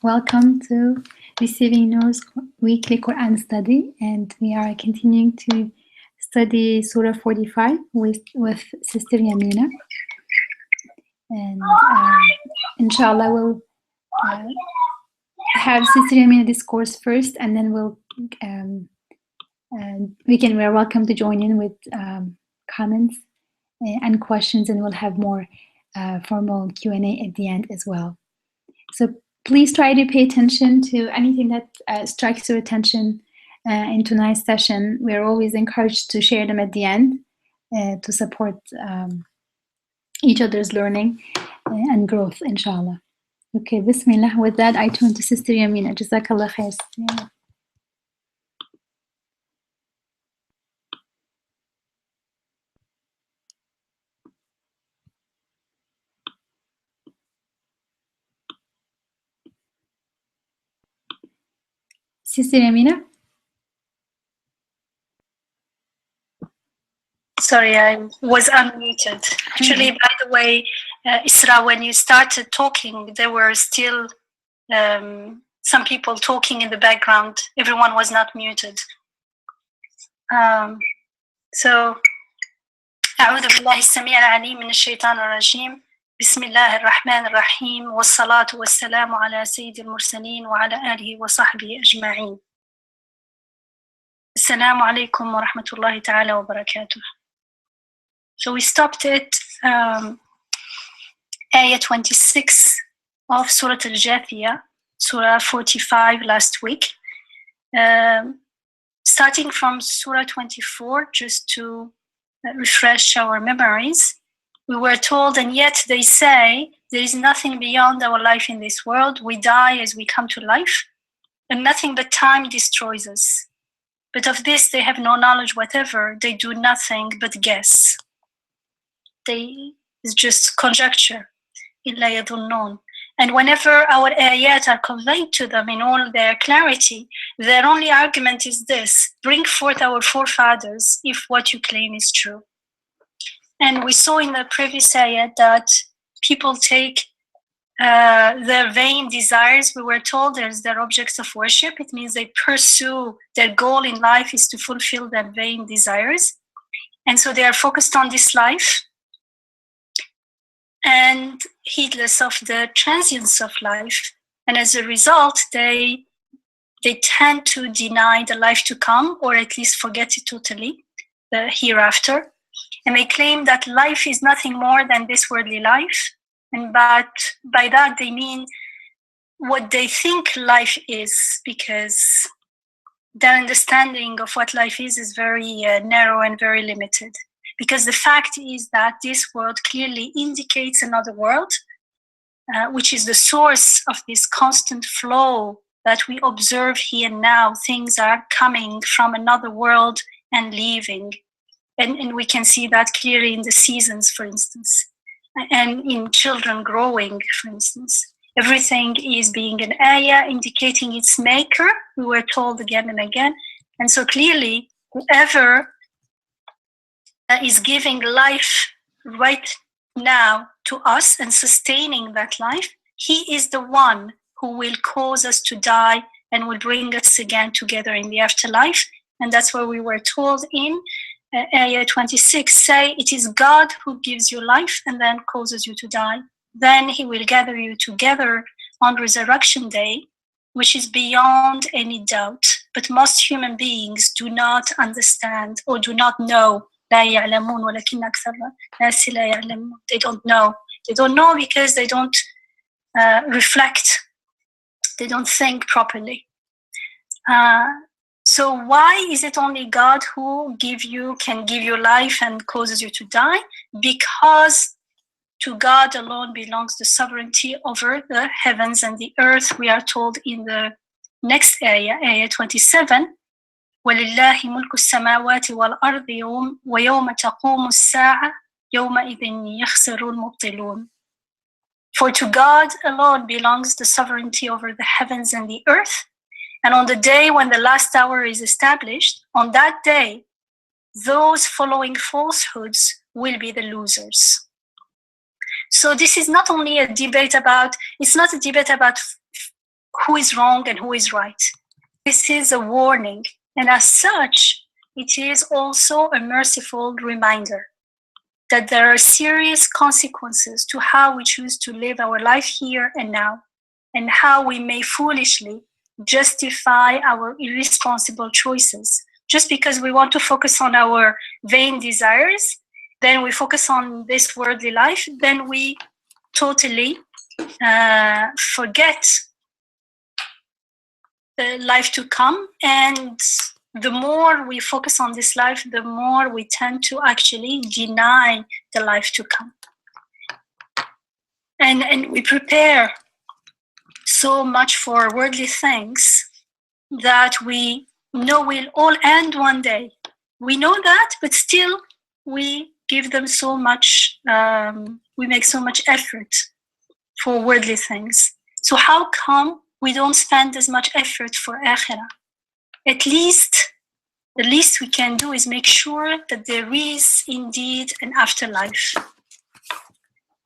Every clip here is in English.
Welcome to Receiving Nour's weekly Quran study, and we are continuing to study Surah 45 with Sister Yamina. And inshallah, we'll have Sister Yamina discourse first, and then we are welcome to join in with comments and questions, and we'll have more formal Q&A at the end as well. So please try to pay attention to anything that strikes your attention in tonight's session. We're always encouraged to share them at the end to support each other's learning and growth, inshallah. Okay, bismillah. With that, I turn to Sister Yamina. Jazakallah khair. Sister Yamina? Sorry, I was unmuted. Actually, by the way, Isra, when you started talking, there were still some people talking in the background. Everyone was not muted. So, أعوذ بالله السميع العليم من الشيطان الرجيم. بسم الله الرحمن الرحيم والصلاة والسلام على سيد المرسلين وعلى آله وصحبه أجمعين. السلام عليكم ورحمة الله تعالى وبركاته. So we stopped at ayah 26 of Surah Al-Jathiya, Surah 45 last week. Starting from Surah 24, just to refresh our memories, we were told, and yet they say, there is nothing beyond our life in this world. We die as we come to life, and nothing but time destroys us. But of this they have no knowledge whatever. They do nothing but guess. It's just conjecture. إِلَّا يَظُنُّونَ. And whenever our ayat are conveyed to them in all their clarity, their only argument is this: bring forth our forefathers if what you claim is true. And we saw in the previous ayat that people take their vain desires. We were told as their objects of worship. It means they pursue, their goal in life is to fulfill their vain desires. And so they are focused on this life and heedless of the transience of life. And as a result, they tend to deny the life to come, or at least forget it totally, the hereafter. And they claim that life is nothing more than this worldly life. And but by that they mean what they think life is, because their understanding of what life is very narrow and very limited. Because the fact is that this world clearly indicates another world, which is the source of this constant flow that we observe here and now. Things are coming from another world and leaving. And we can see that clearly in the seasons, for instance, and in children growing, for instance. Everything is being an ayah indicating its maker, we were told again and again. And so clearly, whoever is giving life right now to us and sustaining that life, he is the one who will cause us to die and will bring us again together in the afterlife. And that's what we were told in ayah 26, say, it is God who gives you life and then causes you to die. Then he will gather you together on resurrection day, which is beyond any doubt. But most human beings do not understand or do not know. They don't know. They don't know because they don't reflect. They don't think properly. So why is it only God who can give you life and causes you to die? Because to God alone belongs the sovereignty over the heavens and the earth. We are told in the next ayah, ayah 27, وَلِلَّهِ مُلْكُ السَّمَاوَاتِ وَالْأَرْضِ وَيَوْمَ تَقُومُ السَّاعَةِ يَوْمَئِذٍ يَخْسَرُ الْمُبْطِلُونَ. For to God alone belongs the sovereignty over the heavens and the earth. And on the day when the last hour is established, on that day, those following falsehoods will be the losers. So this is not only a debate about, it's not a debate about who is wrong and who is right. This is a warning, and as such, it is also a merciful reminder that there are serious consequences to how we choose to live our life here and now, and how we may foolishly justify our irresponsible choices. Just because we want to focus on our vain desires, then we focus on this worldly life, then we totally forget the life to come. And the more we focus on this life, the more we tend to actually deny the life to come. And we prepare so much for worldly things that we know will all end one day. We know that, but still we give them so much, we make so much effort for worldly things. So how come we don't spend as much effort for akhirah? At least, the least we can do is make sure that there is indeed an afterlife.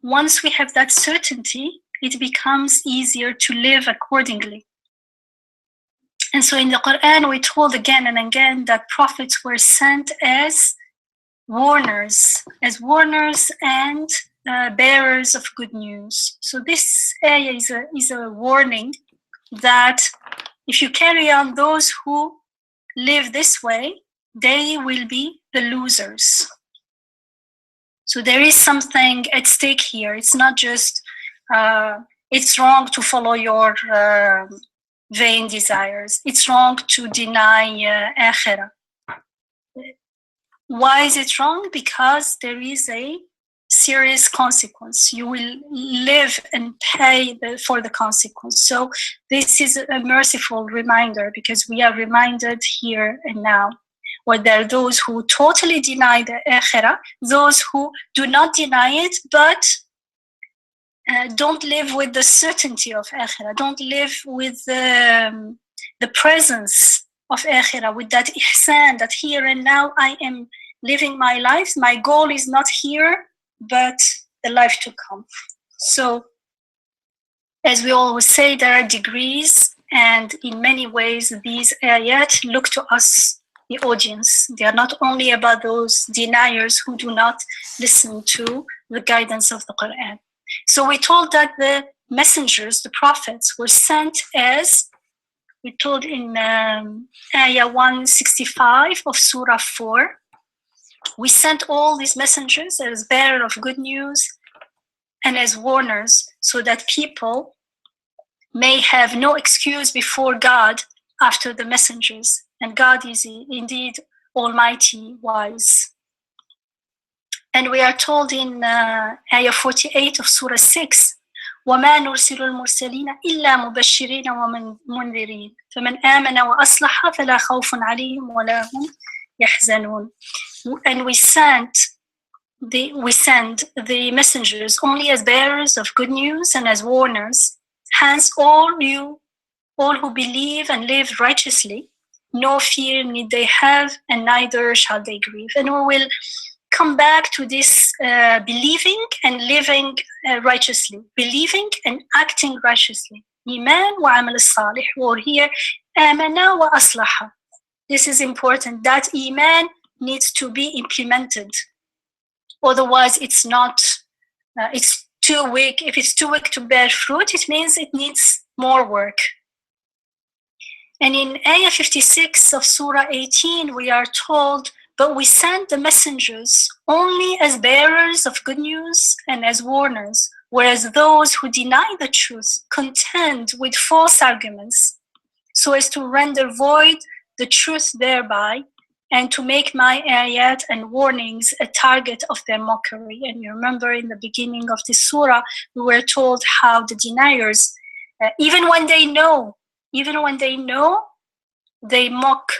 Once we have that certainty, it becomes easier to live accordingly. And so in the Quran, we're told again and again that prophets were sent as warners and bearers of good news. So this ayah is a warning that if you carry on those who live this way, they will be the losers. So there is something at stake here. It's not just, it's wrong to follow your vain desires. It's wrong to deny akhirah. Why is it wrong? Because there is a serious consequence. You will live and pay for the consequence. So this is a merciful reminder, because we are reminded here and now. Where there are those who totally deny the akhirah, those who do not deny it, but don't live with the certainty of akhirah, don't live with the presence of akhirah, with that ihsan, that here and now I am living my life. My goal is not here, but the life to come. So, as we always say, there are degrees, and in many ways, these ayat look to us, the audience. They are not only about those deniers who do not listen to the guidance of the Quran. So we're told that the messengers, the prophets, were sent as, we're told in ayah 165 of Surah 4, we sent all these messengers as bearers of good news and as warners, so that people may have no excuse before God after the messengers. And God is indeed almighty, wise. And we are told in ayah 48 of Surah 6, وَمَا نُرْسِلُ الْمُرْسَلِينَ إِلَّا مُبَشِّرِينَ وَمُنذِرِينَ فَمَنْ آمَنَ وَأَصْلَحَ فَلَا خَوْفٌ عَلَيْهِمْ وَلَا هُمْ يَحْزَنُونَ. And we send the messengers only as bearers of good news and as warners. Hence, all who believe and live righteously, no fear need they have, and neither shall they grieve. And we will come back to this believing and living righteously, believing and acting righteously. Iman wa amal salih, or here, amana wa aslaha. This is important, that Iman needs to be implemented. Otherwise, it's not, it's too weak. If it's too weak to bear fruit, it means it needs more work. And in ayah 56 of Surah 18, we are told, but we sent the messengers only as bearers of good news and as warners, whereas those who deny the truth contend with false arguments, so as to render void the truth thereby, and to make my ayat and warnings a target of their mockery. And you remember in the beginning of this surah, we were told how the deniers, even when they know, they mock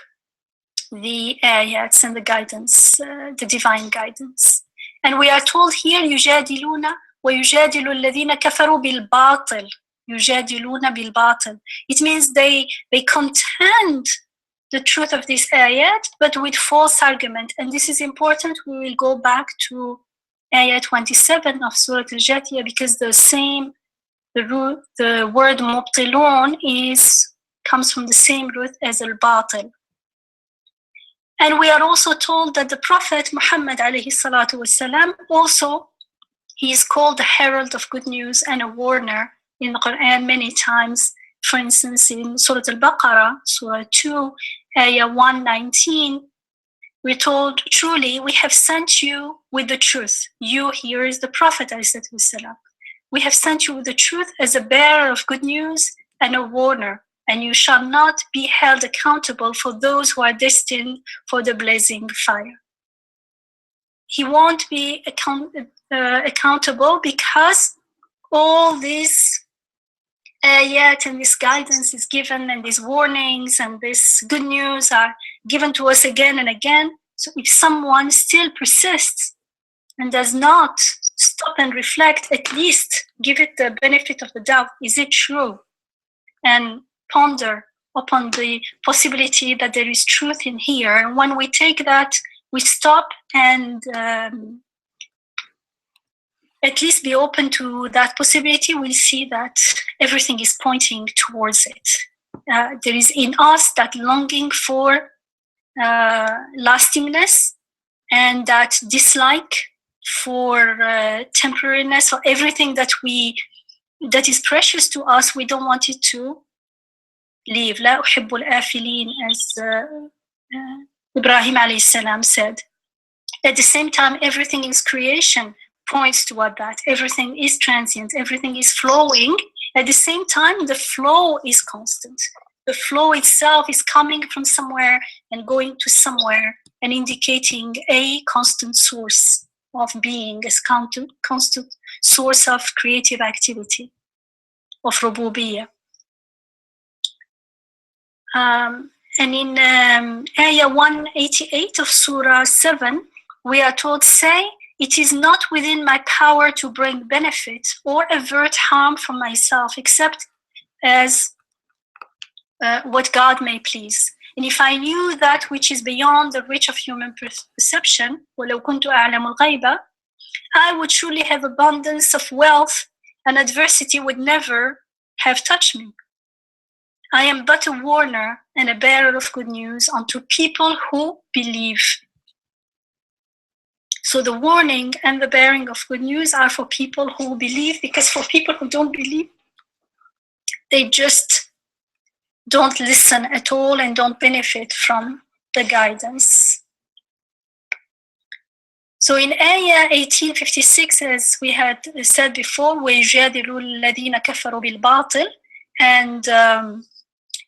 the ayats and the guidance, the divine guidance. And we are told here, يُجَادِلُونَ وَيُجَادِلُ الَّذِينَ كَفَرُوا بِالْبَاطِلِ. يُجَادِلُونَ بِالْبَاطِلِ. It means they contend the truth of this ayat, but with false argument. And this is important. We will go back to ayat 27 of Surah Al-Jathiya, because the same the word مبطلون comes from the same root as al-batil. And we are also told that the Prophet Muhammad alayhi salatu wasalam also, he is called the herald of good news and a warner in the Quran many times. For instance, in Surah Al-Baqarah, Surah 2, Ayah 119, we're told, truly, we have sent you with the truth. You here is the Prophet ﷺ. We have sent you with the truth as a bearer of good news and a warner, and you shall not be held accountable for those who are destined for the blazing fire. He won't be accountable because all these ayat and this guidance is given, and these warnings and this good news are given to us again and again. So if someone still persists and does not stop and reflect, at least give it the benefit of the doubt, is it true? And ponder upon the possibility that there is truth in here. And when we take that, we stop and at least be open to that possibility, we'll see that everything is pointing towards it. There is in us that longing for lastingness and that dislike for temporariness, or everything that is precious to us, we don't want it to leave. لا أحب الآفلين, as Ibrahim alayhi salam said. At the same time, everything in creation points toward that. Everything is transient, everything is flowing. At the same time, the flow is constant. The flow itself is coming from somewhere and going to somewhere and indicating a constant source of being, a constant source of creative activity, of rububiyyah. And in Ayah 188 of Surah 7, we are told, say, it is not within my power to bring benefit or avert harm from myself, except as what God may please. And if I knew that which is beyond the reach of human perception, وَلَوْ كُنْتُ أَعْلَمُ الْغَيْبَ, I would surely have abundance of wealth, and adversity would never have touched me. I am but a warner and a bearer of good news unto people who believe. So the warning and the bearing of good news are for people who believe, because for people who don't believe, they just don't listen at all and don't benefit from the guidance. So in Ayah 1856, as we had said before, وَيُجَادِلُ الَّذِينَ كَفَرُوا بِالْبَاطِلِ, and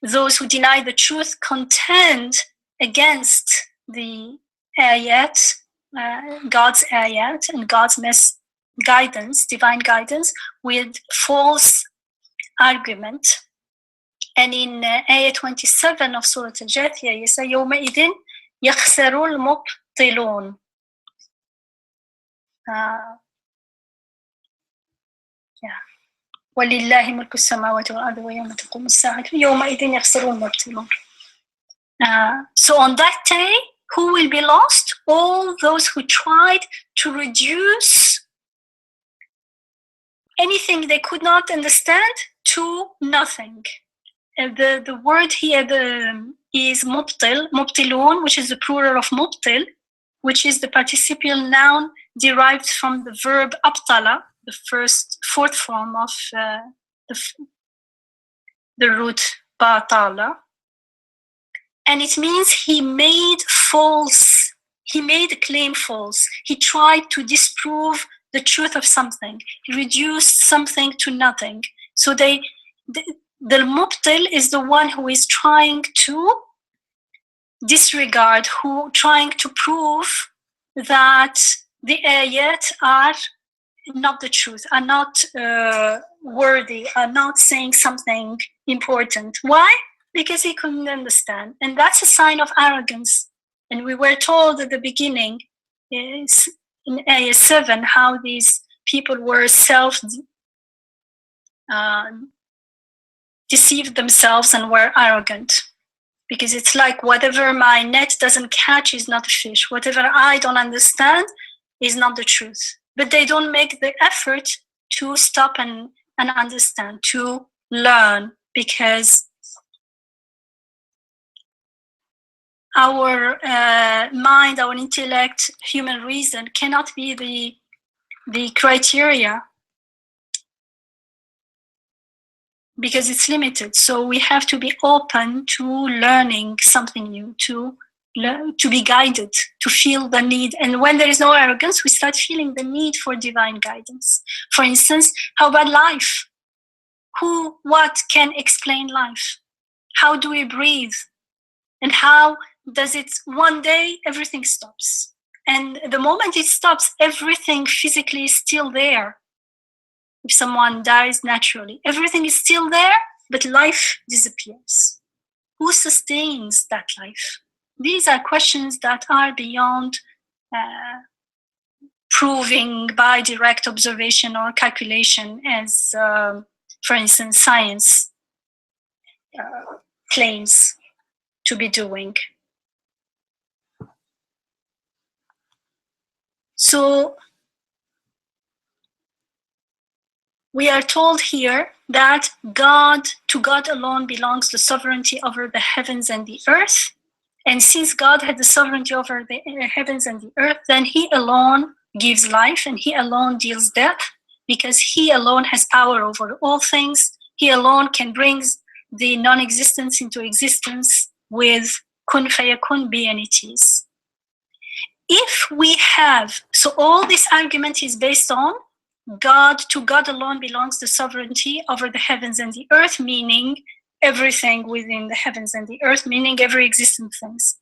those who deny the truth contend against the ayat, God's ayat and God's guidance, divine guidance, with false argument. And in Ayah 27 of Surah Al-Jathiya, you say, يَوْمَئِذٍ يَخْسَرُ الْمُبْطِلُونَ. وَلِلَّهِ مُلْكُ السَّمَاوَاتِ وَالْأَرْضِ وَيَوْمَ تَقُومُ السَّاعَةُ يَوْمَئِذٍ يَخْسَرُ الْمُبْطِلُونَ. So on that day, who will be lost? All those who tried to reduce anything they could not understand to nothing. The word here is mubtil, mubtilun, which is the plural of mubtil, which is the participial noun derived from the verb abtala, the fourth form of the root batala. And it means he made a claim false. He tried to disprove the truth of something. He reduced something to nothing. So the mubtil is the one who is trying to disregard, trying to prove that the ayat are not the truth, are not worthy, are not saying something important. Why? Because he couldn't understand. And that's a sign of arrogance. And we were told at the beginning, in Ayah 7, how these people were deceived themselves and were arrogant. Because it's like, whatever my net doesn't catch is not a fish. Whatever I don't understand is not the truth. But they don't make the effort to stop and and understand, to learn, because our mind, our intellect, human reason cannot be the criteria, because it's limited. So we have to be open to learning something new, to learn, to be guided, to feel the need. And when there is no arrogance, we start feeling the need for divine guidance. For instance, how about life? What can explain life? How do we breathe? And how does it, one day, everything stops. And the moment it stops, everything physically is still there. If someone dies naturally, everything is still there, but life disappears. Who sustains that life? These are questions that are beyond proving by direct observation or calculation, as, for instance, science claims to be doing. So we are told here that to God alone belongs the sovereignty over the heavens and the earth. And since God had the sovereignty over the heavens and the earth, then he alone gives life and he alone deals death, because he alone has power over all things. He alone can bring the non-existence into existence with kun fayakun, be and it is. If we have, so all this argument is based on to God alone belongs the sovereignty over the heavens and the earth, meaning everything within the heavens and the earth, meaning every existent things.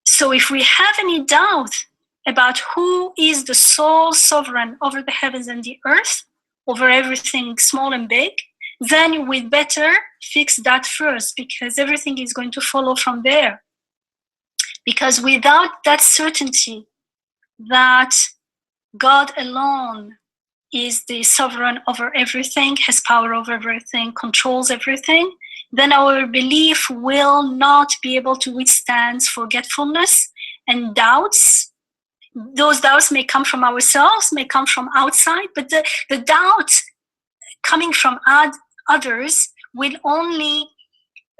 So if we have any doubt about who is the sole sovereign over the heavens and the earth, over everything small and big, then we'd better fix that first, because everything is going to follow from there. Because without that certainty that God alone is the sovereign over everything, has power over everything, controls everything, then our belief will not be able to withstand forgetfulness and doubts. Those doubts may come from ourselves, may come from outside, but the doubt coming from others will only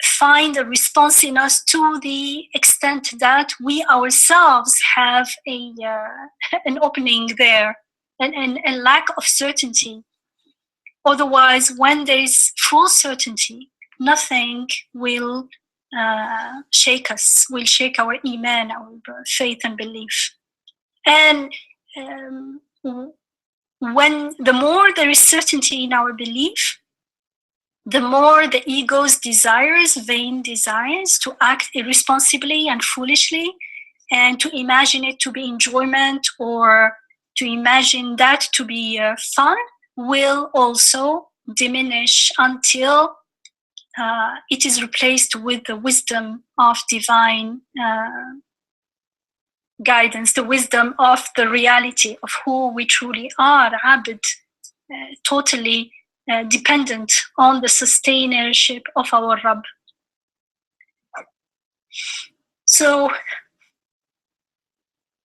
find a response in us to the extent that we ourselves have an opening there, and a lack of certainty. Otherwise, when there is full certainty, nothing will shake us, will shake our iman, our faith and belief. And when the more there is certainty in our belief, the more the ego's desires, vain desires, to act irresponsibly and foolishly, and to imagine it to be enjoyment, or to imagine that to be fun, will also diminish until it is replaced with the wisdom of divine guidance, the wisdom of the reality of who we truly are, abd, totally dependent on the sustainership of our Rabb. So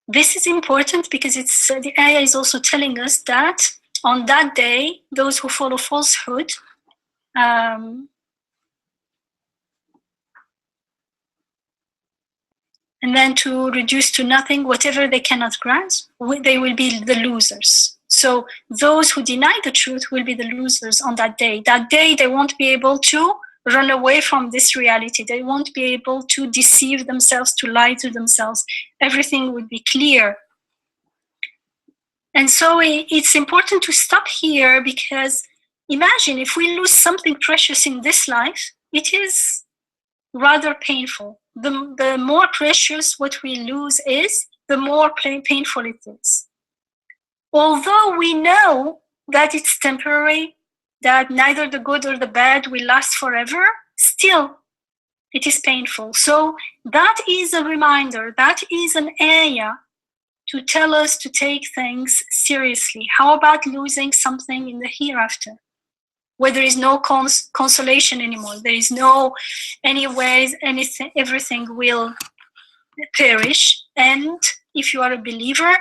this is important, because it's the ayah is also telling us that on that day, those who follow falsehood and then to reduce to nothing whatever they cannot grasp, they will be the losers. So those who deny the truth will be the losers on that day. That day, they won't be able to run away from this reality. They won't be able to deceive themselves, to lie to themselves. Everything will be clear. And so it's important to stop here, because imagine if we lose something precious in this life, it is rather painful. The more precious what we lose is, the more painful it is. Although we know that it's temporary, that neither the good or the bad will last forever, still it is painful. So that is a reminder, that is an ayah to tell us to take things seriously. How about losing something in the hereafter, where there is no consolation anymore? There is no, anyways, anything, everything will perish. And if you are a believer,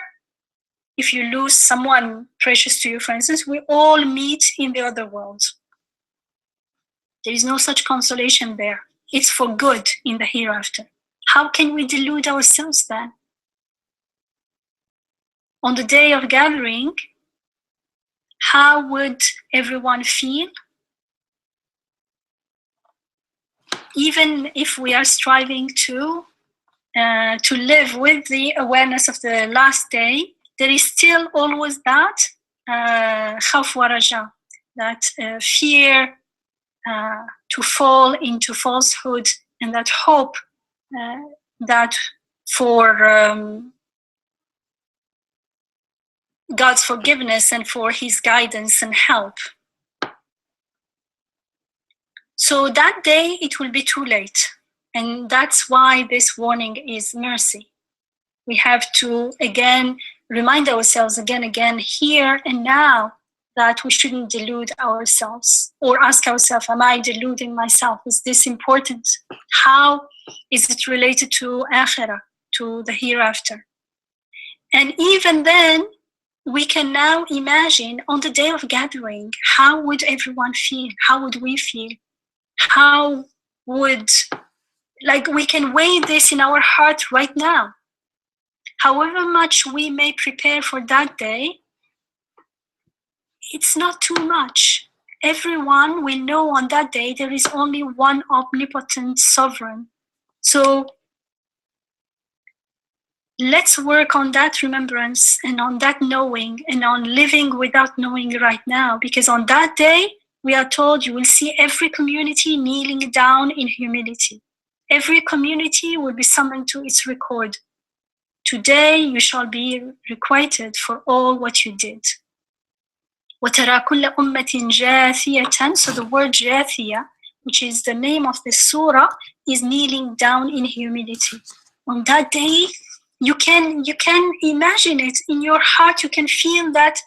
if you lose someone precious to you, for instance, we all meet in the other world. There is no such consolation there. It's for good in the hereafter. How can we delude ourselves then? On the day of gathering, how would everyone feel? Even if we are striving to live with the awareness of the last day, there is still always that khawf wa raja, that fear to fall into falsehood, and that hope that for God's forgiveness and for his guidance and help. So that day it will be too late. And that's why this warning is mercy. We have to again remind ourselves again, here and now, that we shouldn't delude ourselves, or ask ourselves, am I deluding myself? Is this important? How is it related to akhirah, to the hereafter? And even then, we can now imagine on the day of gathering, how would everyone feel? How would we feel? How would, we can weigh this in our heart right now. However much we may prepare for that day, it's not too much. Everyone will know on that day there is only one omnipotent sovereign. So let's work on that remembrance and on that knowing and on living without knowing right now, because on that day, we are told you will see every community kneeling down in humility. Every community will be summoned to its record. Today you shall be requited for all what you did. وَتَرَى كُلَّ أُمَّةٍ جَاثِيَةً. So the word Jathiya, which is the name of the surah, is kneeling down in humility. On that day, you can imagine it in your heart. You can feel that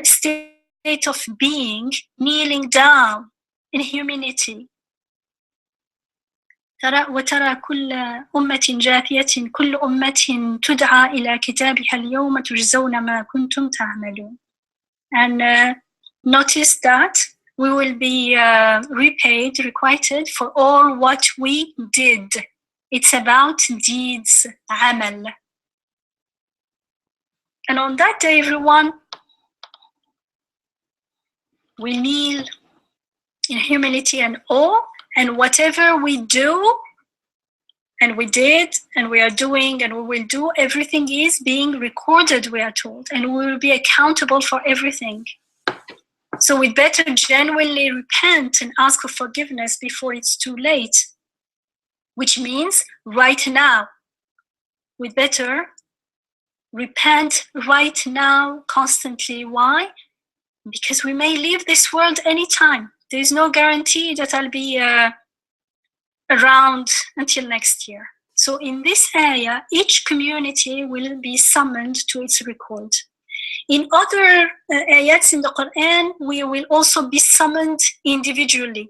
state of being, kneeling down in humility. وترى كل أمة جاثية كل أمة تدعى إلى كتابها اليوم تجزون ما كنتم تعملون. And notice that we will be repaid, requited for all what we did. It's about deeds, amal. And on that day, everyone will kneel in humility and awe, and whatever we do, and we did, and we are doing, and we will do, everything is being recorded, we are told, and we will be accountable for everything. So we better genuinely repent and ask for forgiveness before it's too late, which means right now. We better repent right now, constantly. Why? Because we may leave this world anytime. There is no guarantee that I'll be around until next year. So in this area, each community will be summoned to its record. In other ayats in the Quran, we will also be summoned individually.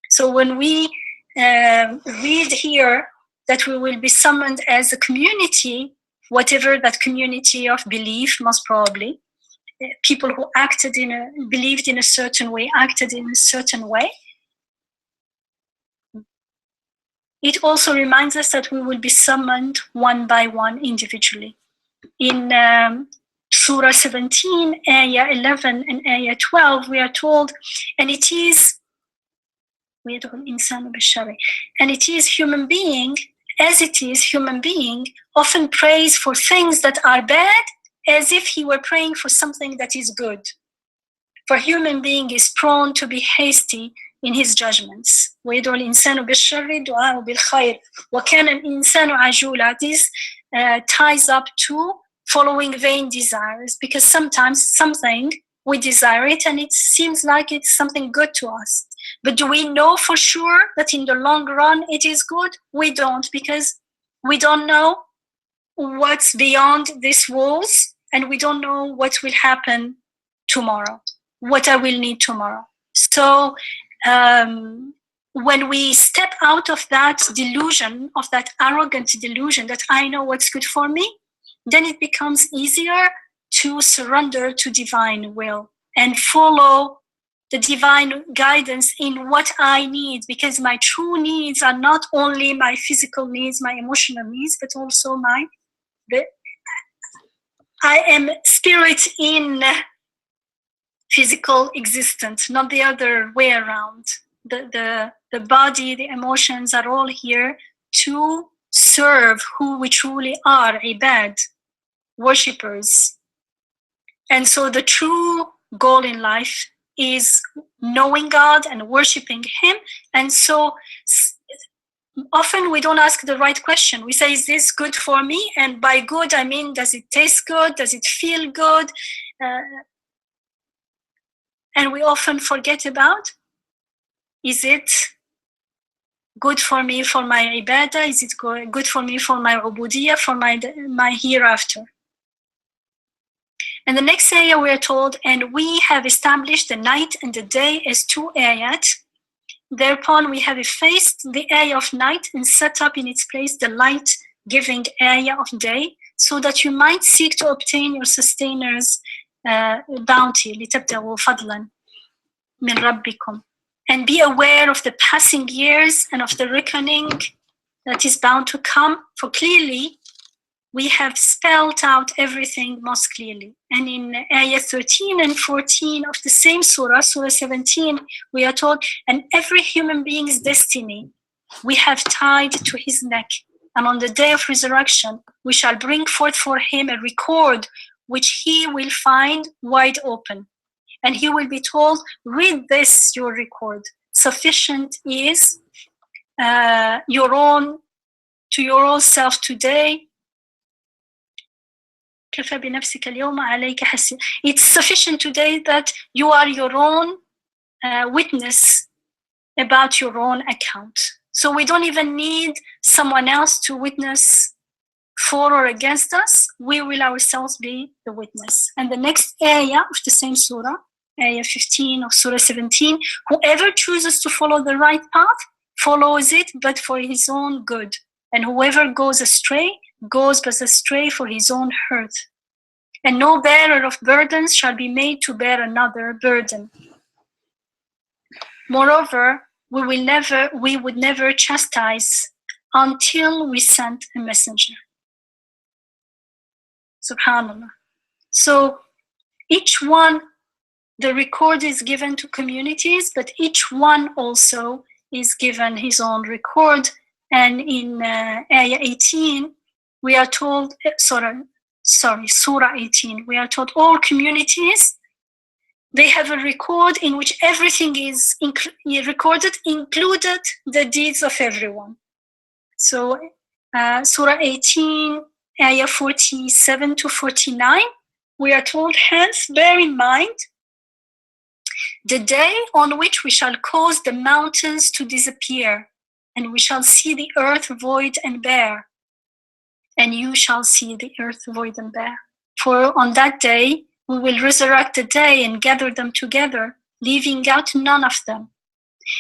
So when we read here that we will be summoned as a community, whatever that community of belief, most probably, people who believed in a certain way, acted in a certain way, it also reminds us that we will be summoned one by one individually. In Sura 17, Ayah 11 and Ayah 12, we are told, and it is human being, as it is human being, often prays for things that are bad as if he were praying for something that is good. For human being is prone to be hasty in his judgments. وَيَدْعُ الْإِنسَانُ بِالشَّرِّ دُعَاءُ بِالْخَيْرِ وَكَانَ الْإِنسَانُ عَجُولًا. This ties up to following vain desires, because sometimes something, we desire it and it seems like it's something good to us. But do we know for sure that in the long run it is good? We don't, because we don't know what's beyond these walls, and we don't know what will happen tomorrow, what I will need tomorrow. So when we step out of that delusion, of that arrogant delusion that I know what's good for me, then it becomes easier to surrender to divine will and follow the divine guidance in what I need, because my true needs are not only my physical needs, my emotional needs, but also I am spirit in physical existence, not the other way around. The body, the emotions are all here to serve who we truly are, ibad, worshippers. And so the true goal in life is knowing God and worshiping Him. And so often we don't ask the right question. We say, is this good for me? And by good, I mean, does it taste good? Does it feel good? And we often forget about, is it good for me for my ibadah? Is it good for me for my ubudiyah, for my hereafter? And the next ayah we are told, and we have established the night and the day as two ayat. Thereupon we have effaced the ayah of night and set up in its place the light-giving ayah of day, so that you might seek to obtain your sustainers bounty, لِتَبْتَغُوا فَضْلًا مِنْ رَبِّكُمْ. And be aware of the passing years and of the reckoning that is bound to come, for clearly we have spelled out everything most clearly. And in ayah 13 and 14 of the same surah, surah 17, we are told, and every human being's destiny we have tied to his neck. And on the day of resurrection, we shall bring forth for him a record which he will find wide open. And he will be told, read this, your record. Sufficient is to your own self today. It's sufficient today that you are your own witness about your own account. So we don't even need someone else to witness for or against us. We will ourselves be the witness. And the next ayah of the same surah, ayah 15 of surah 17, whoever chooses to follow the right path follows it, but for his own good. And whoever goes astray goes but astray for his own hurt. And no bearer of burdens shall be made to bear another burden. Moreover, we would never chastise until we sent a messenger. Subhanallah. So each one, the record is given to communities, but each one also is given his own record. And in ayah 18, we are told, Surah 18, we are told all communities, they have a record in which everything is recorded, included the deeds of everyone. So Surah 18, ayah 47 to 49, we are told, hence bear in mind the day on which we shall cause the mountains to disappear, and we shall see the earth void and bare. And you shall see the earth void and bare. For on that day, we will resurrect the day and gather them together, leaving out none of them.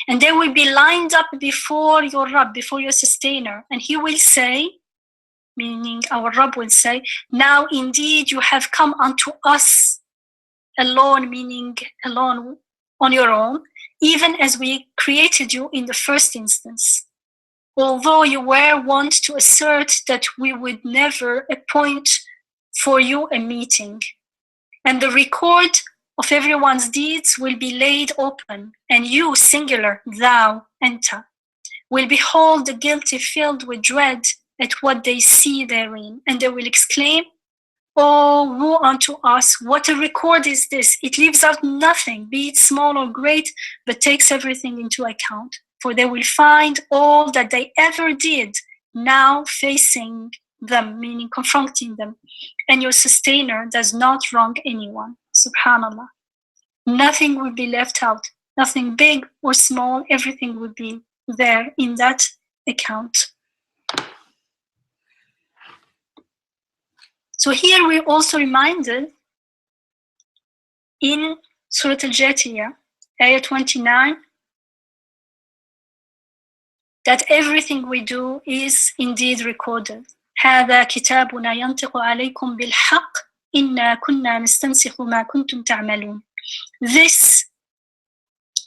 And they will be lined up before your Rabb, before your sustainer. And he will say, meaning our Rabb will say, now indeed you have come unto us alone, meaning alone on your own, even as we created you in the first instance. Although you were wont to assert that we would never appoint for you a meeting. And the record of everyone's deeds will be laid open, and you, singular, thou, anta, will behold the guilty filled with dread at what they see therein, and they will exclaim, oh, woe unto us, what a record is this! It leaves out nothing, be it small or great, but takes everything into account. For they will find all that they ever did now facing them, meaning confronting them. And your sustainer does not wrong anyone. Subhanallah. Nothing will be left out, nothing big or small, everything will be there in that account. So here we're also reminded in Surah Al-Jathiya, ayah 29, that everything we do is indeed recorded. هذا كتابنا ينطق عليكم بالحق إنا كنا نستنسخ ما كنتم تعملون. This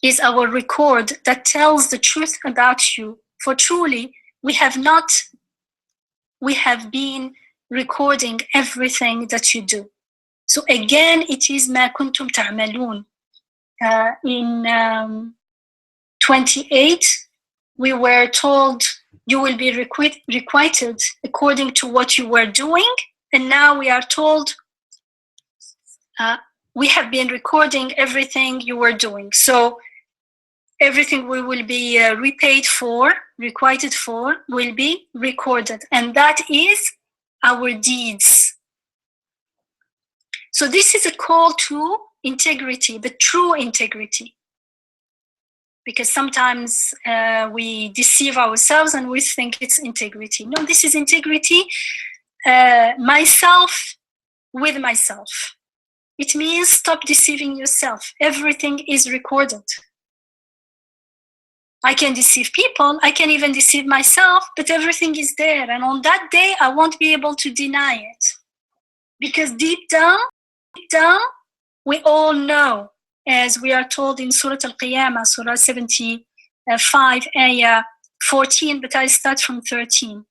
is our record that tells the truth about you. For truly, we have been recording everything that you do. So again, it is ما كنتم تعملون. In 28, we were told you will be requited according to what you were doing. And now we are told we have been recording everything you were doing. So everything we will be requited for will be recorded. And that is our deeds. So this is a call to integrity, the true integrity. Because sometimes we deceive ourselves and we think it's integrity. No, this is integrity, myself with myself. It means stop deceiving yourself. Everything is recorded. I can deceive people, I can even deceive myself, but everything is there. And on that day, I won't be able to deny it. Because deep down, we all know, as we are told in Surah Al-Qiyamah, Surah 75, Ayah 14, but I start from 13.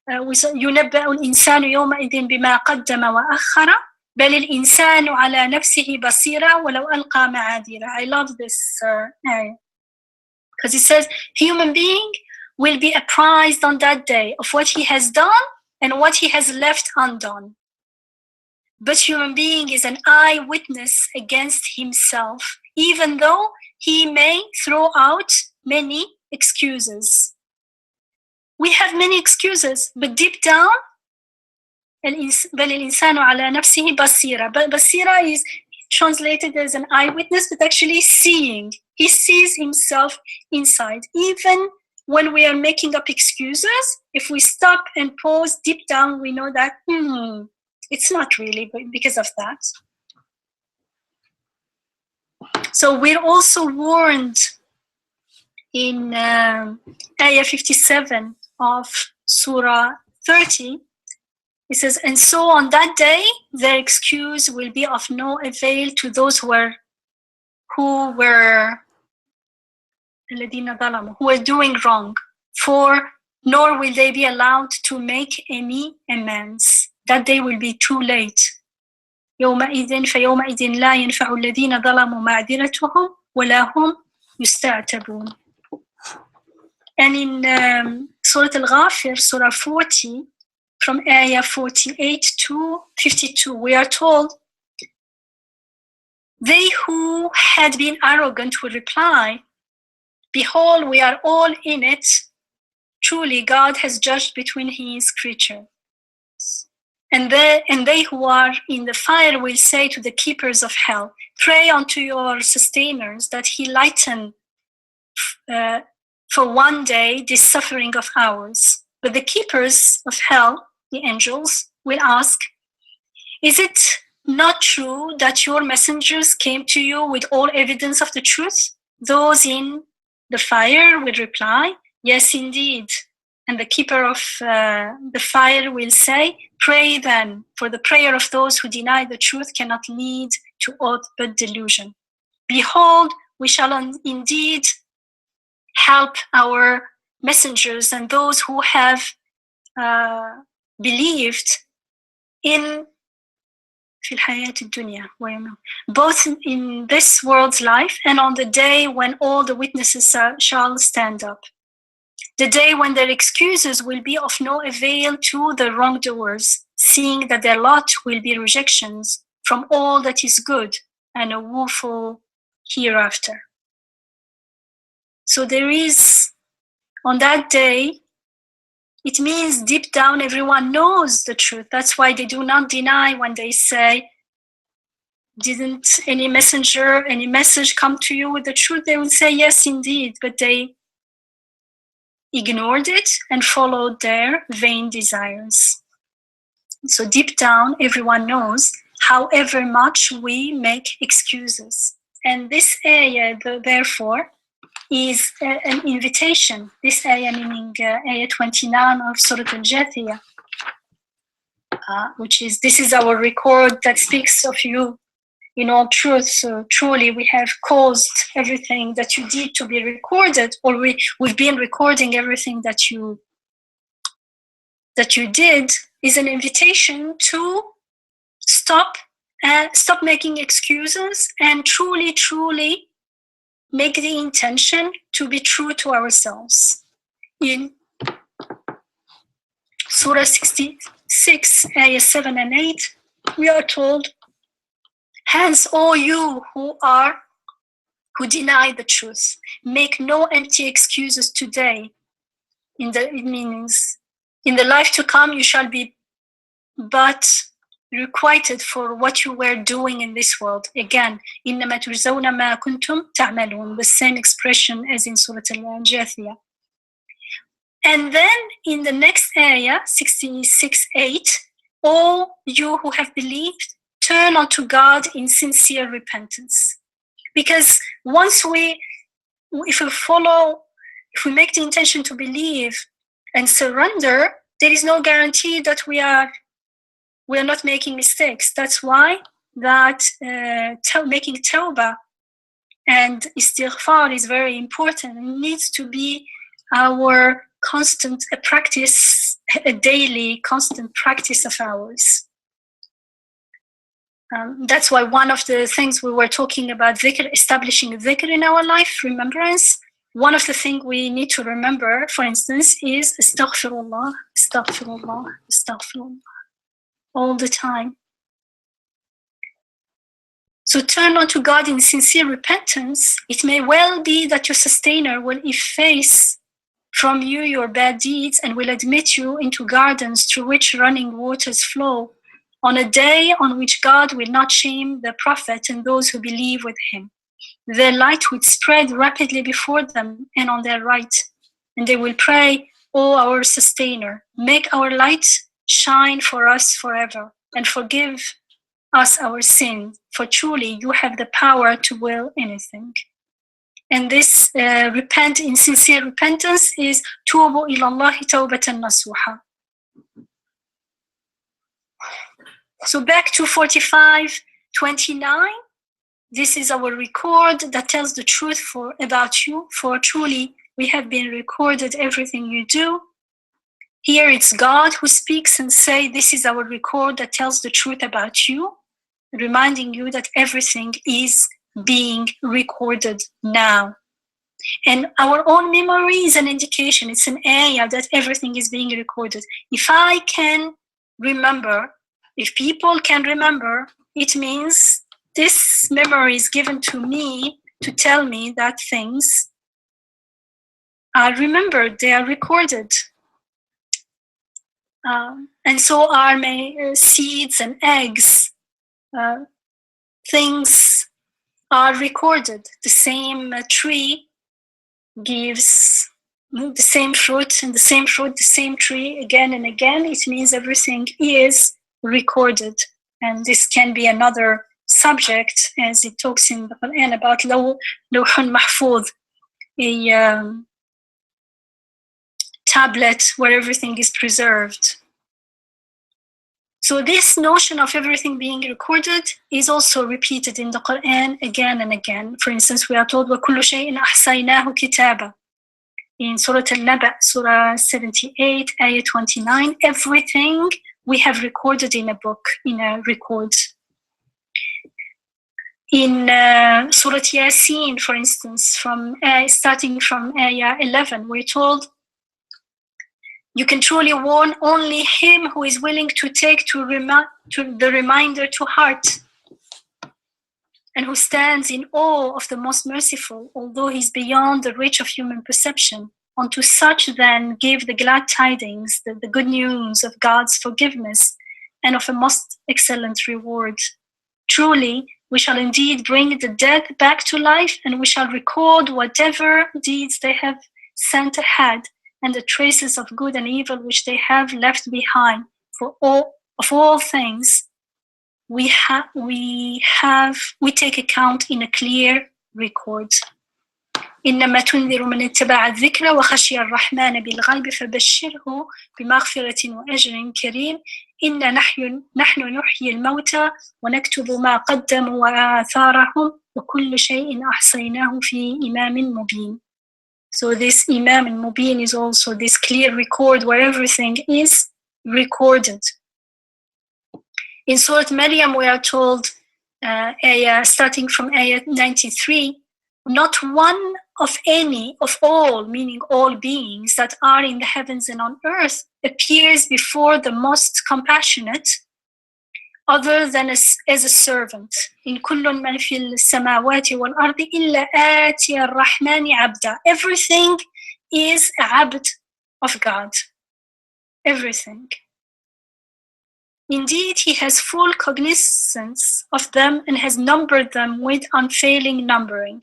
يُنَبَّأُ الْإِنسَانُ يَوْمَئِذٍ بِمَا قَدَّمَ وَأَخَّرَ بَلِ الْإِنسَانُ عَلَى نَفْسِهِ بَصِيرًا وَلَوْ أَلْقَى مَعَاذِيرًا. I love this ayah. Because it says, human being will be apprised on that day of what he has done and what he has left undone. But human being is an eyewitness against himself, even though he may throw out many excuses. We have many excuses, but deep down, بَلِ الْإِنسَانُ عَلَى نَفْسِهِ بَصِيرًا. But basira is translated as an eyewitness, but actually seeing. He sees himself inside. Even when we are making up excuses, if we stop and pause deep down, we know that, it's not really because of that. So we're also warned in Ayah 57 of Surah 30. It says, and so on that day, their excuse will be of no avail to those who were doing wrong, for nor will they be allowed to make any amends. That day will be too late. يومئذ فيومئذ لا ينفع الذين ظلموا معذرتهم ولا هم يستعتبون. And in Surah Al-Ghafir, Surah 40, from Ayah 48 to 52, we are told, they who had been arrogant will reply, behold, we are all in it. Truly, God has judged between his creatures. And they who are in the fire will say to the keepers of hell, pray unto your sustainers that he lighten for one day this suffering of ours. But the keepers of hell, the angels, will ask, is it not true that your messengers came to you with all evidence of the truth? Those in the fire will reply, yes, indeed. And the keeper of the fire will say, pray then, for the prayer of those who deny the truth cannot lead to aught but delusion. Behold, we shall indeed help our messengers and those who have believed in both in this world's life and on the day when all the witnesses shall stand up. The day when their excuses will be of no avail to the wrongdoers, seeing that their lot will be rejections from all that is good and a woeful hereafter. So there is, on that day, it means deep down everyone knows the truth. That's why they do not deny when they say, didn't any messenger, any message come to you with the truth? They will say, yes, indeed, but they ignored it and followed their vain desires. So deep down, everyone knows, however much we make excuses. And this ayah, therefore, is an invitation. This ayah, meaning ayah 29 of Surah Al-Jathiya, which is, this is our record that speaks of you in all truth. So truly we have caused everything that you did to be recorded, or we've been recording everything that you did, is an invitation to stop making excuses and truly make the intention to be true to ourselves. In Surah 66, ayah 7 and 8, we are told, hence all you who deny the truth, make no empty excuses today. It means in the life to come you shall be but requited for what you were doing in this world. Again, إِنَّمَا تُجْزَوْنَ مَا كُنْتُمْ تَعْمَلُونَ, the same expression as in Surah Al-Jathiya. And then in the next ayah, 66:8, all you who have believed, turn unto God in sincere repentance. Because if we make the intention to believe and surrender, there is no guarantee that we are not making mistakes. That's why that making tawbah and istighfar is very important. It needs to be our constant practice, a daily constant practice of ours. That's why one of the things we were talking about, dhikr, establishing dhikr in our life, remembrance. One of the things we need to remember, for instance, is astaghfirullah, astaghfirullah, astaghfirullah, all the time. So turn unto God in sincere repentance. It may well be that your sustainer will efface from you your bad deeds and will admit you into gardens through which running waters flow, on a day on which God will not shame the prophet and those who believe with him. Their light would spread rapidly before them and on their right, and they will pray, O our sustainer, make our light shine for us forever, and forgive us our sin, for truly you have the power to will anything. And this repent in sincere repentance is tubu ilallahi tawbatan nasuha. So back to 45:29. This is our record that tells the truth about you, for truly we have been recorded everything you do. Here it's God who speaks and say, this is our record that tells the truth about you, reminding you that everything is being recorded now. And our own memory is an indication, it's an ayah that everything is being recorded. If I can remember, if people can remember, it means this memory is given to me to tell me that things are remembered, they are recorded. And so are seeds and eggs. Things are recorded. The same tree gives the same fruit, and the same fruit, the same tree, again and again. It means everything is recorded. And this can be another subject, as it talks in the Quran about lawhun mahfuz, a tablet where everything is preserved. So this notion of everything being recorded is also repeated in the Quran again and again. For instance, we are told وَكُلُّ شَيْءٍ أَحْصَيْنَاهُ كِتَابًا in Surah Al-Naba, Surah 78, Ayah 29. Everything we have recorded in a book, in a record. In Surah Yasin, for instance, starting from Ayah 11, we're told, you can truly warn only him who is willing to take to the reminder to heart, and who stands in awe of the most merciful, although he's beyond the reach of human perception. Unto such then give the glad tidings, the good news of God's forgiveness and of a most excellent reward. Truly, we shall indeed bring the dead back to life, and we shall record whatever deeds they have sent ahead, and the traces of good and evil which they have left behind. For all things, we take account in a clear record. إنما تنذر من اتبع الذكر وخشي الرحمن بالغيب فبشره بمغفرة وأجر كريم. إنا نحن نحيي الموتى ونكتب ما قدموا وآثارهم وكل شيء أحصيناه في إمام مبين. So this Imam al-Mubin is also this clear record where everything is recorded. In Surah Maryam, we are told, starting from ayah 93, not one of any, of all, meaning all beings that are in the heavens and on earth, appears before the most compassionate other than as a servant. In كل من في السماوات والأرض إلا آتي الرحمن عبدا. Everything is a abd of God. Everything. Indeed, he has full cognizance of them and has numbered them with unfailing numbering.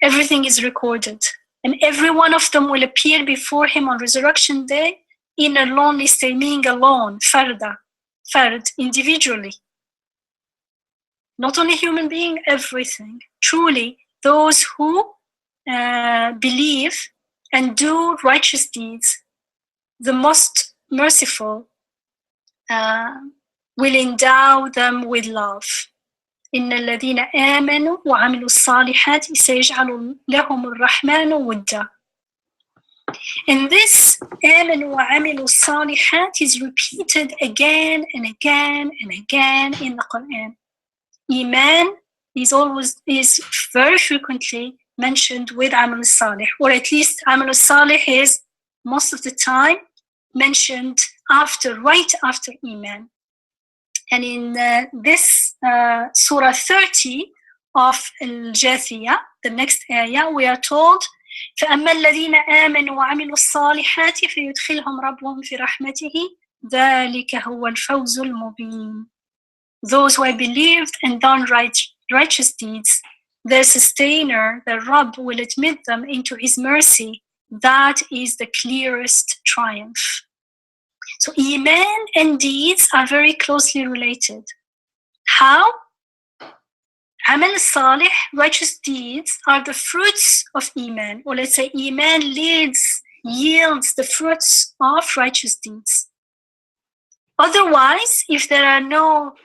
Everything is recorded, and every one of them will appear before him on resurrection day in a lonely state, meaning alone, fard, individually. Not only human being, everything. Truly, those who believe and do righteous deeds, the most merciful will endow them with love. إن الذين آمنوا وعملوا الصالحات سيجعل لهم الرحمن ودا. And this آمنوا وعملوا الصالحات is repeated again and again and again in the Quran. Iman is very frequently mentioned with Amal Salih, or at least Amal Salih is most of the time mentioned right after Iman. And in this Surah 30 of Al-Jathiya, the next ayah, we are told فَأَمَّا الَّذِينَ آمَنُوا وَعَمِلُوا الصَّالِحَاتِ فَيُدْخِلْهُمْ رَبُّهُمْ فِي رَحْمَتِهِ ذَلِكَ هُوَ الْفَوْزُ الْمُبِينُ. Those who have believed and done righteous deeds, their sustainer, their Rabb, will admit them into his mercy. That is the clearest triumph. So Iman and deeds are very closely related. How? Amal Salih, righteous deeds, are the fruits of Iman. Or let's say Iman yields the fruits of righteous deeds. Otherwise, if there are no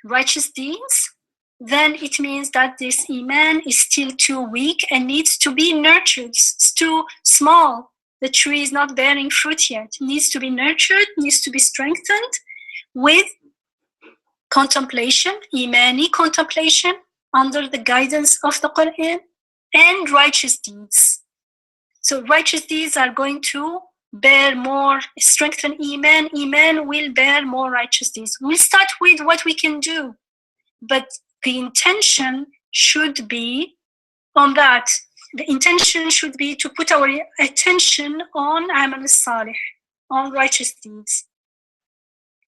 righteous deeds, then it means that this Iman is still too weak and needs to be nurtured. It's too small. The tree is not bearing fruit yet. It needs to be nurtured, needs to be strengthened with contemplation, Imani contemplation, under the guidance of the Quran, and righteous deeds. So righteous deeds are going to bear more, strengthen Iman. Iman will bear more righteous deeds. We'll start with what we can do, but the intention should be on that. The intention should be to put our attention on Amal Salih, on righteous deeds,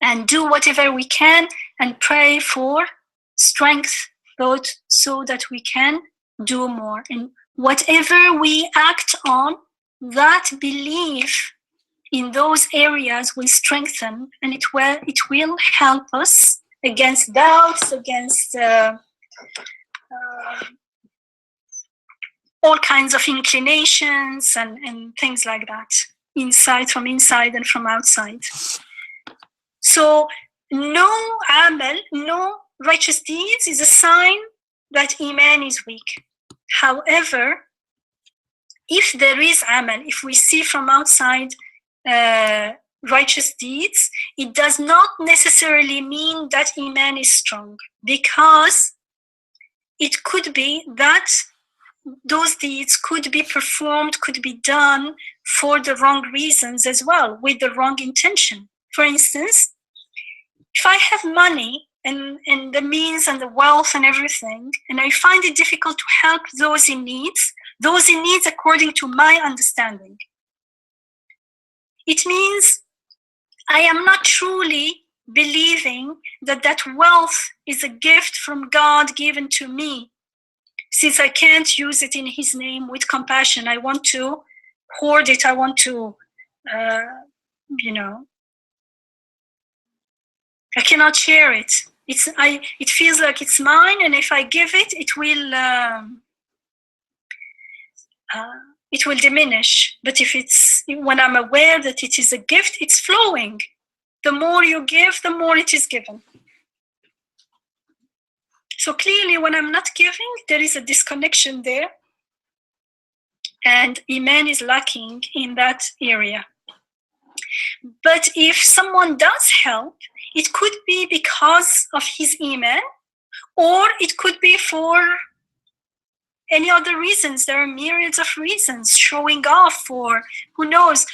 and do whatever we can and pray for strength, so that we can do more. And whatever we act on, that belief in those areas will strengthen, and it will help us against doubts, against all kinds of inclinations and things like that, from inside and from outside. So no amal, no righteous deeds is a sign that Iman is weak. However, if there is amal, if we see from outside righteous deeds, it does not necessarily mean that Iman is strong, because it could be that those deeds could be performed, could be done for the wrong reasons as well, with the wrong intention. For instance, if I have money and the means and the wealth and everything, and I find it difficult to help those in needs according to my understanding, it means I am not truly believing that wealth is a gift from God given to me. Since I can't use it in His name with compassion, I want to hoard it. I want to, I cannot share it. It feels like it's mine, and if I give it, it will diminish. But when I'm aware that it is a gift, it's flowing. The more you give, the more it is given. So clearly, when I'm not giving, there is a disconnection there, and Iman is lacking in that area. But if someone does help, it could be because of his Iman, or it could be for any other reasons. There are myriads of reasons, showing off, or who knows,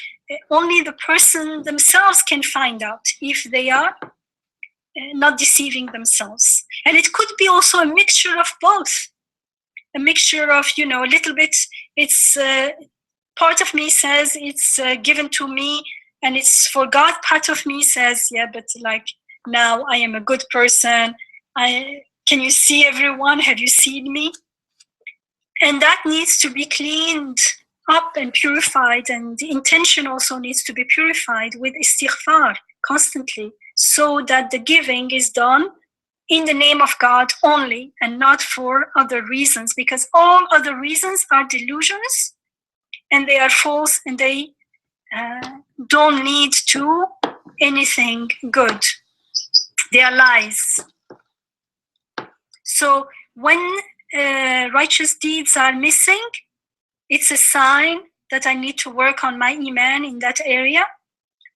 only the person themselves can find out if they are not deceiving themselves. And it could be also a mixture of both, a mixture of, a little bit, it's part of me says it's given to me and it's for God. Part of me says, yeah, but like now I am a good person. Can you see everyone? Have you seen me? And that needs to be cleaned up and purified, and the intention also needs to be purified with istighfar constantly, so that the giving is done in the name of God only and not for other reasons, because all other reasons are delusions and they are false, and they don't lead to anything good. They are lies. So when righteous deeds are missing, it's a sign that I need to work on my Iman in that area.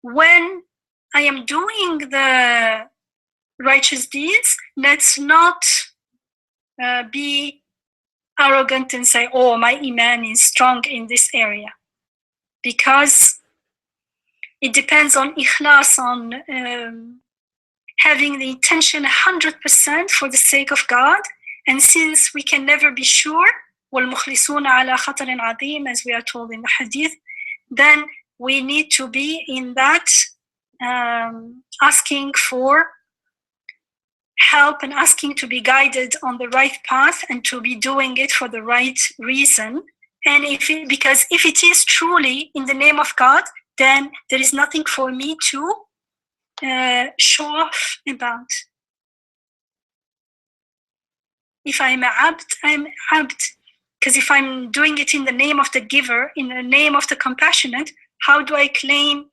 When I am doing the righteous deeds, let's not be arrogant and say, oh, my Iman is strong in this area. Because it depends on ikhlas, on having the intention 100% for the sake of God. And since we can never be sure, وَالْمُخْلِصُونَ عَلَى خَطَرٍ عَظِيمٍ, as we are told in the hadith, then we need to be in that asking for help and asking to be guided on the right path and to be doing it for the right reason. And because if it is truly in the name of God, then there is nothing for me to show off about. If I'm a abd, I'm abd. Because if I'm doing it in the name of the giver, in the name of the compassionate, how do I claim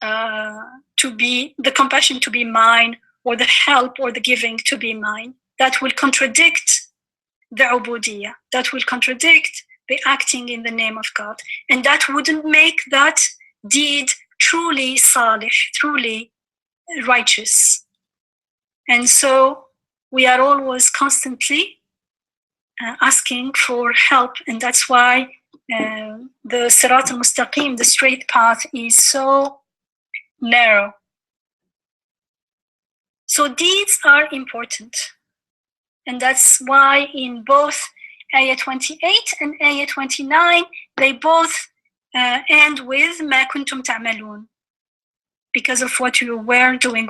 to be the compassion to be mine, or the help or the giving to be mine? That will contradict the ubudiyya. That will contradict the acting in the name of God. And that wouldn't make that deed truly salih, truly righteous. And so we are always constantly asking for help. And that's why the Sirat al-Mustaqim, the straight path, is so narrow. So deeds are important. And that's why in both Ayah 28 and Ayah 29, they both end with مَا كُنْتُمْ تَعْمَلُونَ. Because of what you were doing.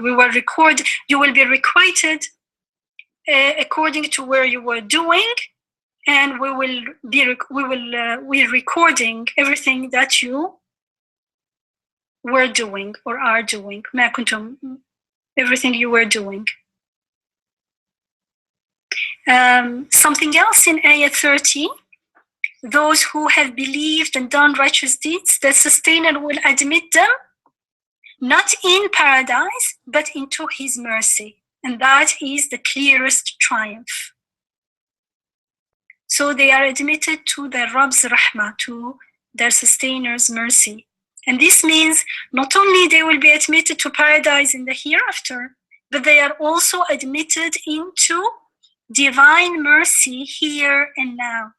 You will be requited according to where you were doing, and we're recording everything that you were doing or are doing. مَا كُنْتُمْ, everything you were doing. Something else in Ayah 30, those who have believed and done righteous deeds, the sustainer will admit them not in paradise, but into his mercy. And that is the clearest triumph. So they are admitted to their Rabb's rahmah, to their sustainer's mercy. And this means not only they will be admitted to paradise in the hereafter, but they are also admitted into divine mercy here and now.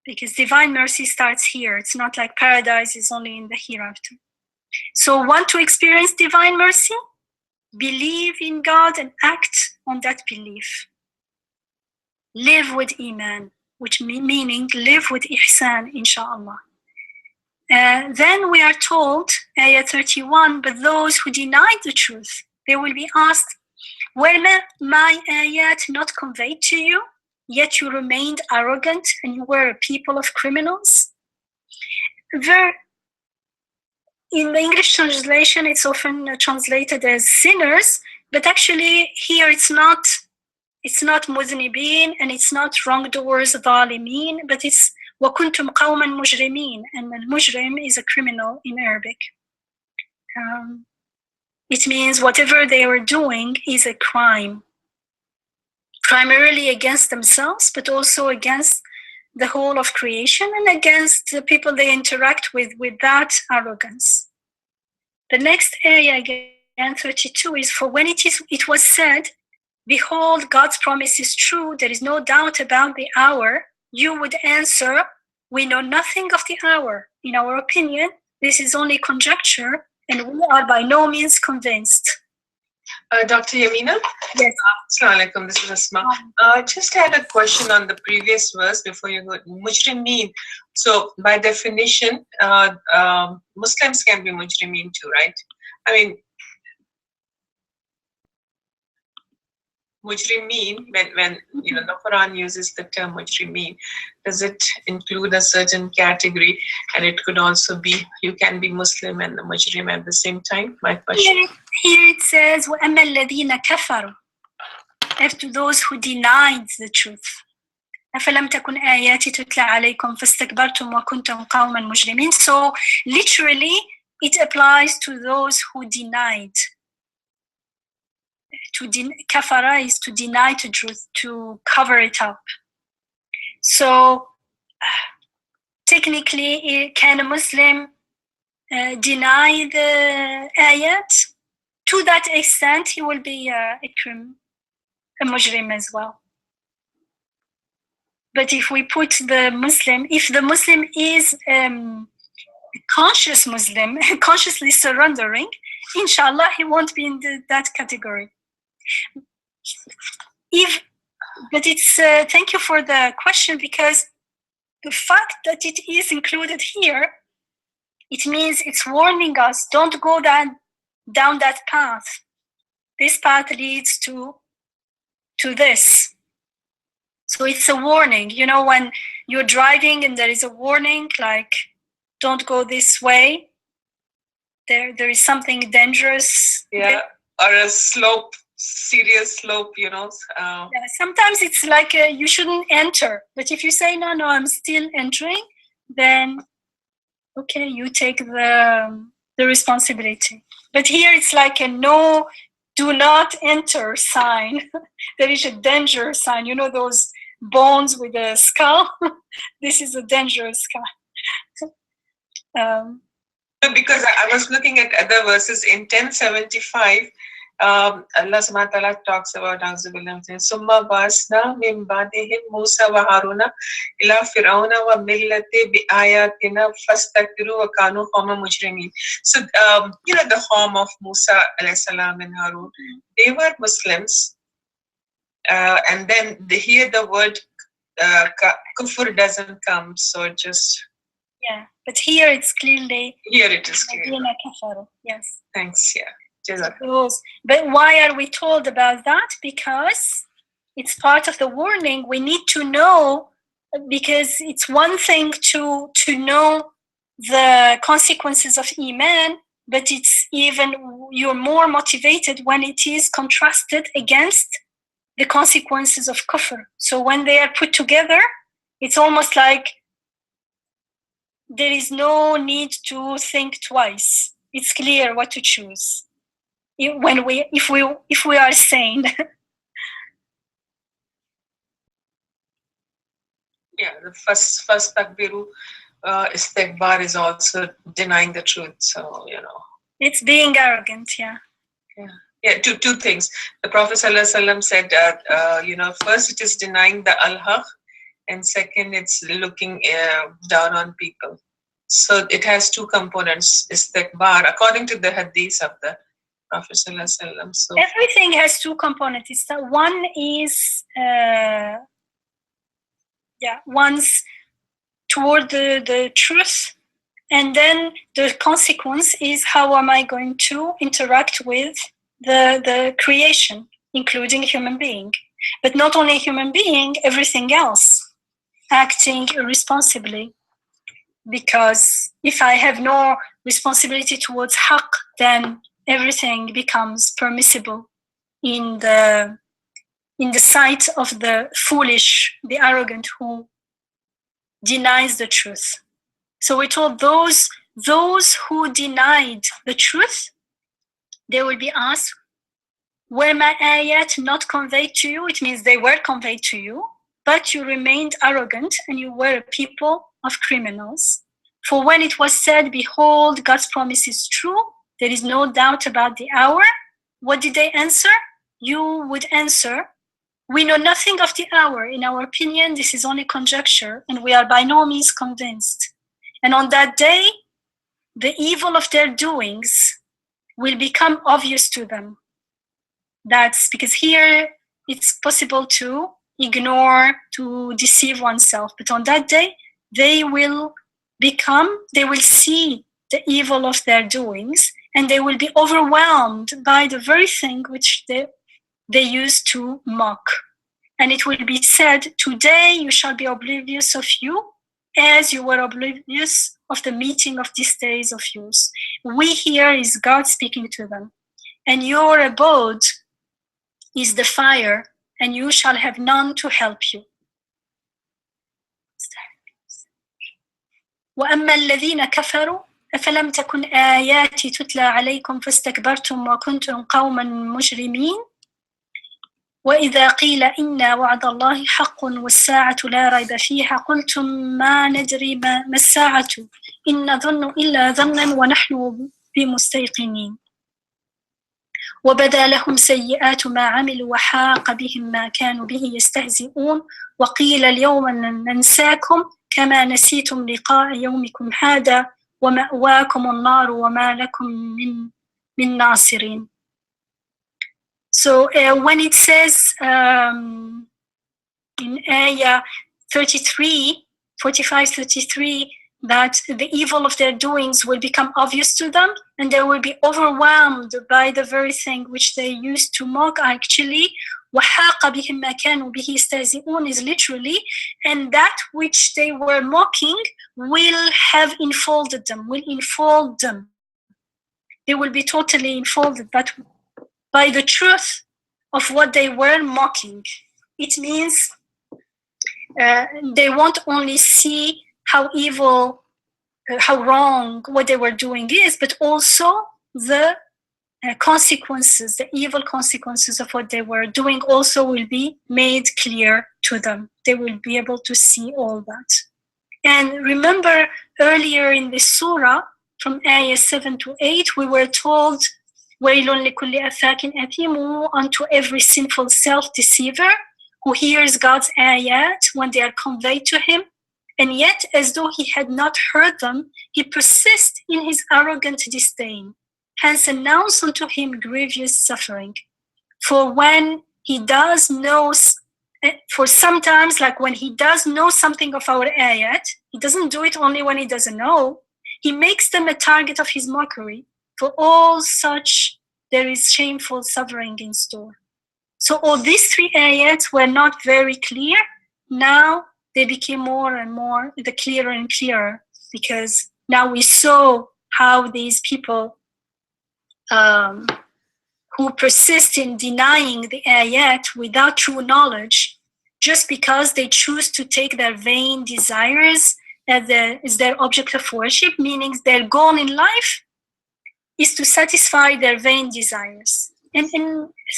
Because divine mercy starts here. It's not like paradise is only in the hereafter. So want to experience divine mercy? Believe in God and act on that belief. Live with Iman, which meaning live with Ihsan, inshallah. Then we are told, Ayah 31, but those who denied the truth, they will be asked, were my ayat not conveyed to you, yet you remained arrogant and you were a people of criminals? In the English translation, it's often translated as sinners, but actually here it's not مذنبين and it's not wrongdoers, ظالمين, but it's وَكُنْتُمْ قَوْمًا مُجْرِمِينَ, and al-mujrim is a criminal in Arabic. It means whatever they were doing is a crime, primarily against themselves, but also against the whole of creation and against the people they interact with that arrogance. The next ayah again, 32, is for when it was said, behold, God's promise is true, there is no doubt about the hour, you would answer, we know nothing of the hour. In our opinion, this is only conjecture, and we are by no means convinced. Dr. Yamina? Yes. Assalamu alaikum, this is Asma. Just had a question on the previous verse before you go. Mujrimeen. So, by definition, Muslims can be mujrimeen too, right? I mean, mujrimeen, when the Quran uses the term mujrimeen, does it include a certain category? And it could also be, you can be Muslim and the mujrim at the same time? My question. Here it says, وَأَمَّا الَّذِينَ كَفَرُوا, as to those who denied the truth. أَفَلَمْ تَكُنْ آيَاتِ تُتْلَى عَلَيْكُمْ فَاسْتَكْبَرْتُمْ وَكُنْتُمْ قَوْمًا مُجْرِمِينَ. So literally, it applies to those who denied. Kafara is to deny the truth, to cover it up. So technically, can a Muslim deny the ayat? To that extent, he will be a mujrim as well. But if we put the Muslim, if the Muslim is conscious Muslim, consciously surrendering, inshallah, he won't be in that category. But it's thank you for the question, because the fact that it is included here, it means it's warning us, don't go down that path. This path leads to this. So it's a warning. When you're driving and there is a warning, like, don't go this way, there is something dangerous. Yeah, or a slope, serious slope, Yeah, sometimes it's like you shouldn't enter. But if you say, no, I'm still entering, then, okay, you take the responsibility. But here it's like a no, do not enter sign. There is a danger sign. Those bones with a skull? This is a dangerous skull. Because I was looking at other verses in 1075, Allah subhanahu wa ta'ala talks about Summa basna min ba'dihim Musa wa Haruna ila Fir'auna wa millati bi ayatina fastakiru wa kanu qawman mujrimin. So, the home of Musa alayhi salam and Harun, they were Muslims. And then here the word kufr doesn't come, so just... Yeah, but here it's clearly... Here it is clear. Yes. Thanks, yeah. But why are we told about that? Because it's part of the warning. We need to know, because it's one thing to know the consequences of Iman, but it's even, you're more motivated when it is contrasted against the consequences of kufr. So when they are put together, it's almost like there is no need to think twice. It's clear what to choose. If we are sane. Yeah, the first takbiru istikbar is also denying the truth. So it's being arrogant. Yeah. Two things. The Prophet ﷺ said, first it is denying the al-haq, and second it's looking down on people. So it has two components, istikbar, according to the hadith of the Prophet ﷺ. So everything has two components. One is one's toward the truth, and then the consequence is how am I going to interact with the creation, including human being, but not only human being, everything else, acting irresponsibly. Because if I have no responsibility towards haqq, then everything becomes permissible in the sight of the foolish, the arrogant, who denies the truth. So we're told those those who denied the truth, they will be asked, were my ayat not conveyed to you? It means they were conveyed to you, but you remained arrogant and you were a people of criminals. For when it was said, behold, God's promise is true, there is no doubt about the hour, what did they answer? You would answer, we know nothing of the hour. In our opinion, this is only conjecture, and we are by no means convinced. And on that day, the evil of their doings will become obvious to them. That's because here it's possible to ignore, to deceive oneself. But on that day, they will see the evil of their doings, and they will be overwhelmed by the very thing which they used to mock. And it will be said, today you shall be oblivious of you as you were oblivious of the meeting of these days of yours. We here is God speaking to them. And your abode is the fire, and you shall have none to help you. وَأَمَّا الَّذِينَ كَفَرُوا أَفَلَمْ تَكُنْ آيَاتِي تُتْلَى عَلَيْكُمْ فَاسْتَكْبَرْتُمْ وَكُنْتُمْ قَوْمًا مُجْرِمِينَ وإذا قيل إن وعد الله حق والساعة لا ريب فيها قلتم ما ندري ما الساعة إن نظن إلا ظنا ونحن بمستيقنين وبدا لهم سيئات ما عملوا وحاق بهم ما كانوا به يستهزئون وقيل اليوم ننساكم كما نسيتم لقاء يومكم هذا ومأواكم النار وما لكم من ناصرين. So when it says in Ayah 45-33, that the evil of their doings will become obvious to them and they will be overwhelmed by the very thing which they used to mock, actually, وَحَاقَ بِهِمْ مَا كَانُوا بِهِ يَسْتَهْزِئُونَ is literally, and that which they were mocking will have enfolded them, will enfold them. They will be totally enfolded, but by the truth of what they were mocking. It means they won't only see how evil, how wrong what they were doing is, but also the consequences, the evil consequences of what they were doing also will be made clear to them. They will be able to see all that. And remember earlier in the Surah, from Ayah 7-8, we were told, وَيْلٌ لِكُلِّ أَفَّاكٍ أَثِيمٍ, unto every sinful self-deceiver who hears God's ayat when they are conveyed to him, and yet as though he had not heard them, he persists in his arrogant disdain, hence announce unto him grievous suffering. For when he does know, for sometimes, like when he does know something of our ayat, he doesn't do it only when he doesn't know, he makes them a target of his mockery. For all such, there is shameful suffering in store. So all these three ayats were not very clear. Now they became more and more clearer and clearer, because now we saw how these people who persist in denying the ayat without true knowledge, just because they choose to take their vain desires as their object of worship, meaning their goal in life is to satisfy their vain desires. And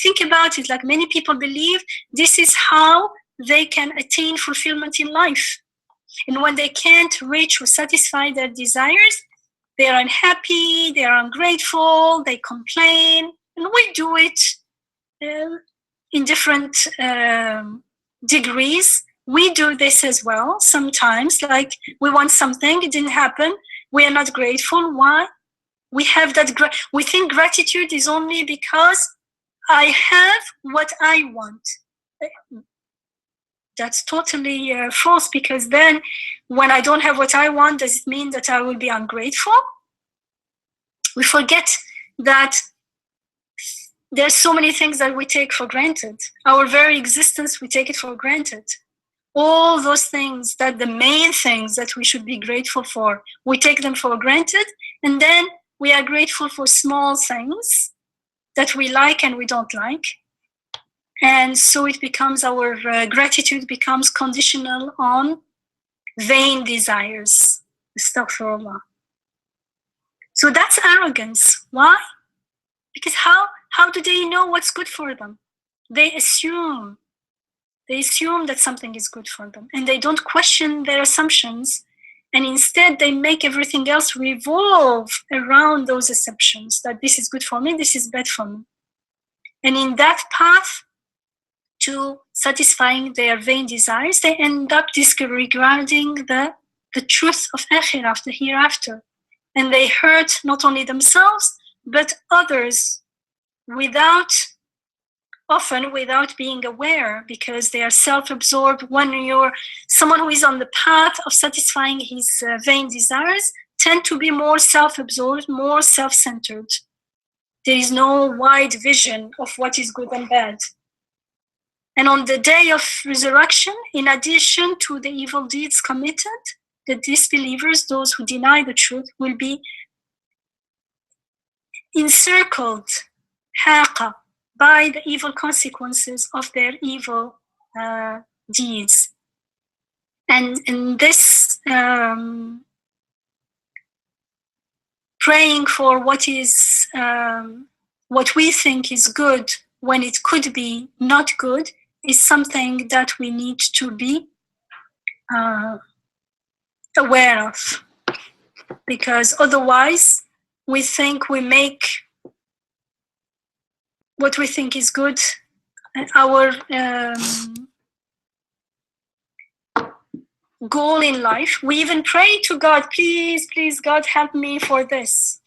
think about it, like many people believe this is how they can attain fulfillment in life. And when they can't reach or satisfy their desires, they are unhappy, they are ungrateful, they complain, and we do it in different degrees. We do this as well sometimes, like we want something, it didn't happen, we are not grateful. Why? We have that, we think gratitude is only because I have what I want. That's totally false, because then when I don't have what I want, does it mean that I will be ungrateful? We forget that there's so many things that we take for granted. Our very existence, we take it for granted. All those things, that the main things that we should be grateful for, we take them for granted, and then we are grateful for small things that we like and we don't like. And so it becomes, our gratitude becomes conditional on vain desires. Astaghfirullah. So that's arrogance. Why? Because how do they know what's good for them? They assume that something is good for them, and they don't question their assumptions, and instead they make everything else revolve around those assumptions that this is good for me, this is bad for me. And in that path to satisfying their vain desires, they end up disregarding the truth of akhirah, of the hereafter. And they hurt not only themselves, but others often without being aware, because they are self-absorbed. When you're someone who is on the path of satisfying his vain desires, tend to be more self-absorbed, more self-centered. There is no wide vision of what is good and bad. And on the day of resurrection, in addition to the evil deeds committed, the disbelievers, those who deny the truth, will be encircled, haqa, by the evil consequences of their evil deeds. And in this praying for what we think is good when it could be not good is something that we need to be aware of, because otherwise we think we make what we think is good our goal in life. We even pray to God, please, God, help me for this.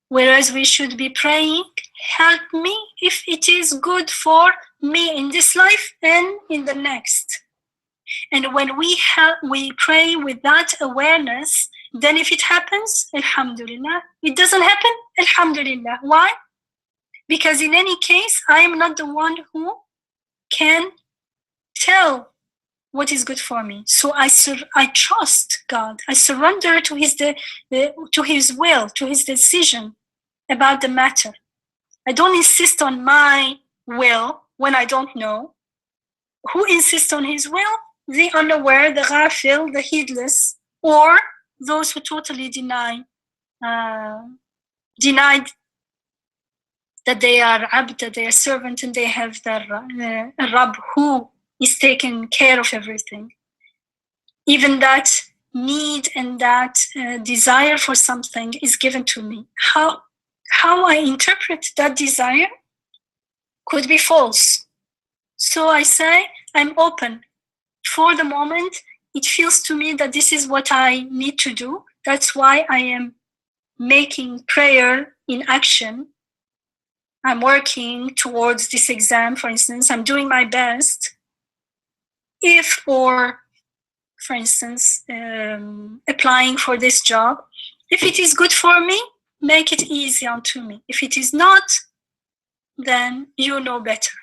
Whereas we should be praying, help me if it is good for me in this life and in the next. And when we pray with that awareness, then if it happens, alhamdulillah. It doesn't happen, alhamdulillah. Why? Because in any case, I am not the one who can tell what is good for me. So I trust God. I surrender to His will, to His decision about the matter. I don't insist on my will when I don't know. Who insists on His will? The unaware, the ghafil, the heedless, or those who totally denied that they are abd, that they are servant, and they have their Rabb who is taking care of everything. Even that need and that desire for something is given to me. How I interpret that desire could be false. So I say, I'm open. For the moment, it feels to me that this is what I need to do. That's why I am making prayer in action. I'm working towards this exam, for instance. I'm doing my best. For instance, applying for this job, if it is good for me, make it easy unto me. If it is not, then you know better.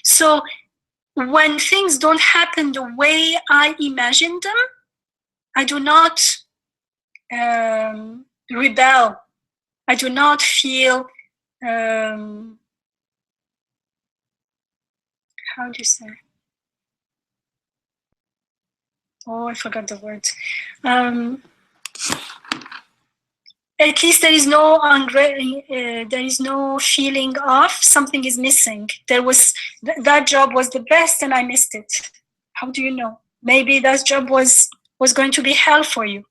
So when things don't happen the way I imagined them, I do not rebel. I do not feel, how do you say? Oh, I forgot the word. At least there is no feeling of something is missing. That job was the best and I missed it. How do you know? Maybe that job was going to be hell for you.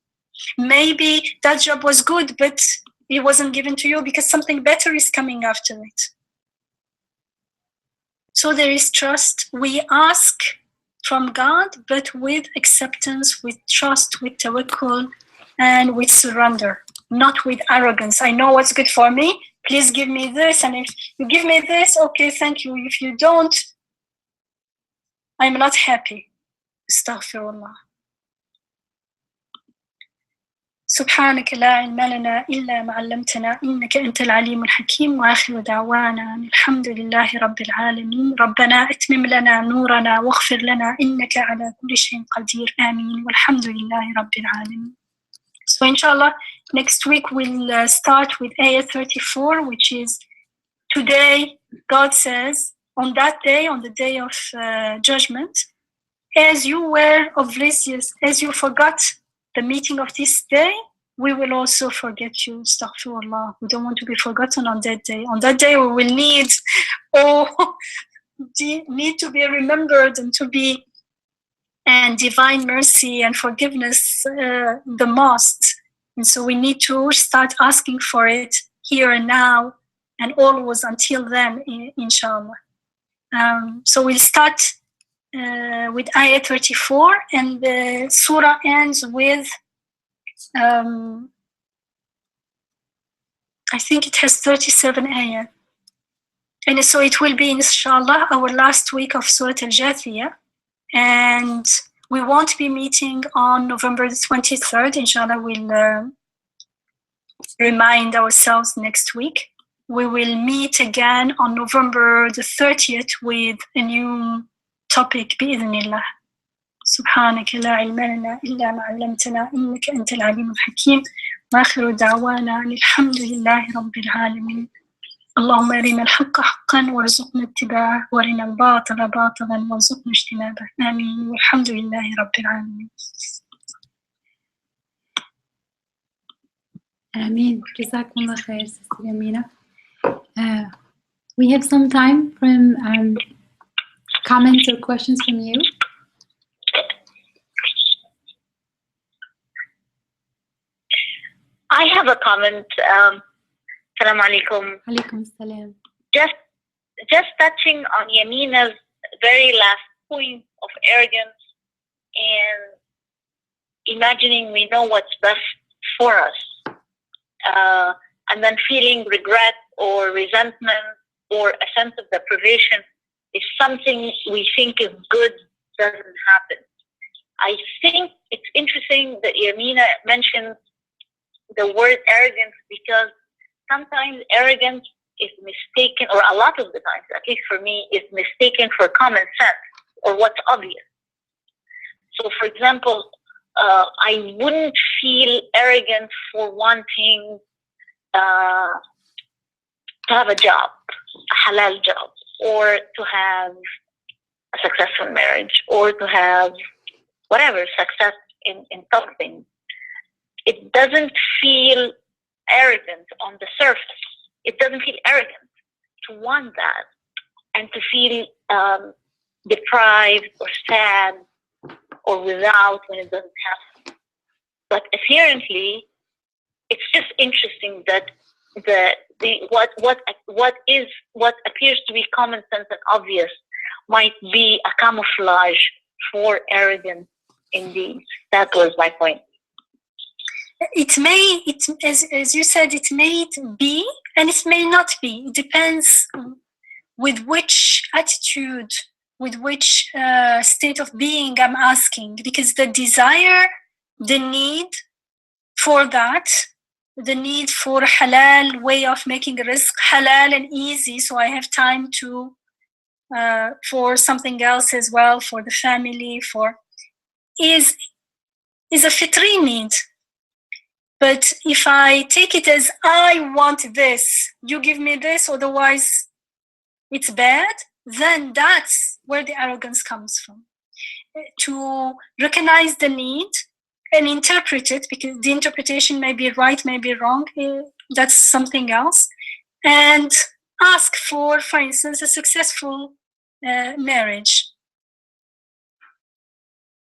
Maybe that job was good, but it wasn't given to you because something better is coming after it. So there is trust. We ask from God, but with acceptance, with trust, with tawakkul, and with surrender, not with arrogance. I know what's good for me. Please give me this. And if you give me this, okay, thank you. If you don't, I'm not happy. Astaghfirullah. سبحانك لا علم لنا إلا ما علمتنا إنك أنت العليم الحكيم وآخر دعوانا الحمد لله رب العالمين ربنا أتمم لنا نورنا واغفر لنا إنك على كل شيء قدير آمين والحمد لله رب العالمين. So inshallah, next week we'll start with ayah 34, which is today God says, on that day, on the day of judgment, as you were oblivious, as you forgot the meeting of this day, we will also forget you. Astaghfirullah. We don't want to be forgotten on that day. On that day, we will need to be remembered and to be and divine mercy and forgiveness the most. And so we need to start asking for it here and now and always until then, inshallah. So we'll start with ayah 34, and the surah ends with I think it has 37 ayah. And so it will be, inshallah, our last week of Surah Al-Jathiya. And we won't be meeting on November the 23rd. Inshallah, we'll remind ourselves next week. We will meet again on November the 30th with a new topic, بإذن سبحانك لا علم لنا إلا ما علمتنا إنك أنت العليم الحكيم وآخر دعوانا الحمد لله رب العالمين اللهم أرنا الحق حقا وارزقنا اتباعه وأرنا الباطل باطلا وارزقنا اجتنابه آمين والحمد لله رب العالمين. Ameen. Jazakumullah khair, Sister Yamina. We have some time from comments or questions from you. I have a comment. Assalamu alaikum. Alaikum salam. Just touching on Yamina's very last point of arrogance and imagining we know what's best for us, and then feeling regret or resentment or a sense of deprivation if something we think is good doesn't happen. I think it's interesting that Yamina mentions the word arrogance because sometimes arrogance is mistaken, or a lot of the times, at least for me, is mistaken for common sense or what's obvious. So, for example, I wouldn't feel arrogant for wanting to have a job, a halal job, or to have a successful marriage, or to have whatever success in something. It doesn't feel arrogant on the surface. It doesn't feel arrogant to want that and to feel deprived or sad or without when it doesn't happen. But apparently, it's just interesting that what appears to be common sense and obvious might be a camouflage for arrogance indeed. That was my point. As you said, it may be and it may not be. It depends with which attitude, with which state of being I'm asking, because the desire, the need for that, the need for a halal way of making a rizq, halal and easy, so I have time to for something else as well, for the family, is a fitri need. But if I take it as I want this, you give me this, otherwise it's bad, then that's where the arrogance comes from. To recognize the need and interpret it, because the interpretation may be right, may be wrong, that's something else, and ask for instance, a successful marriage.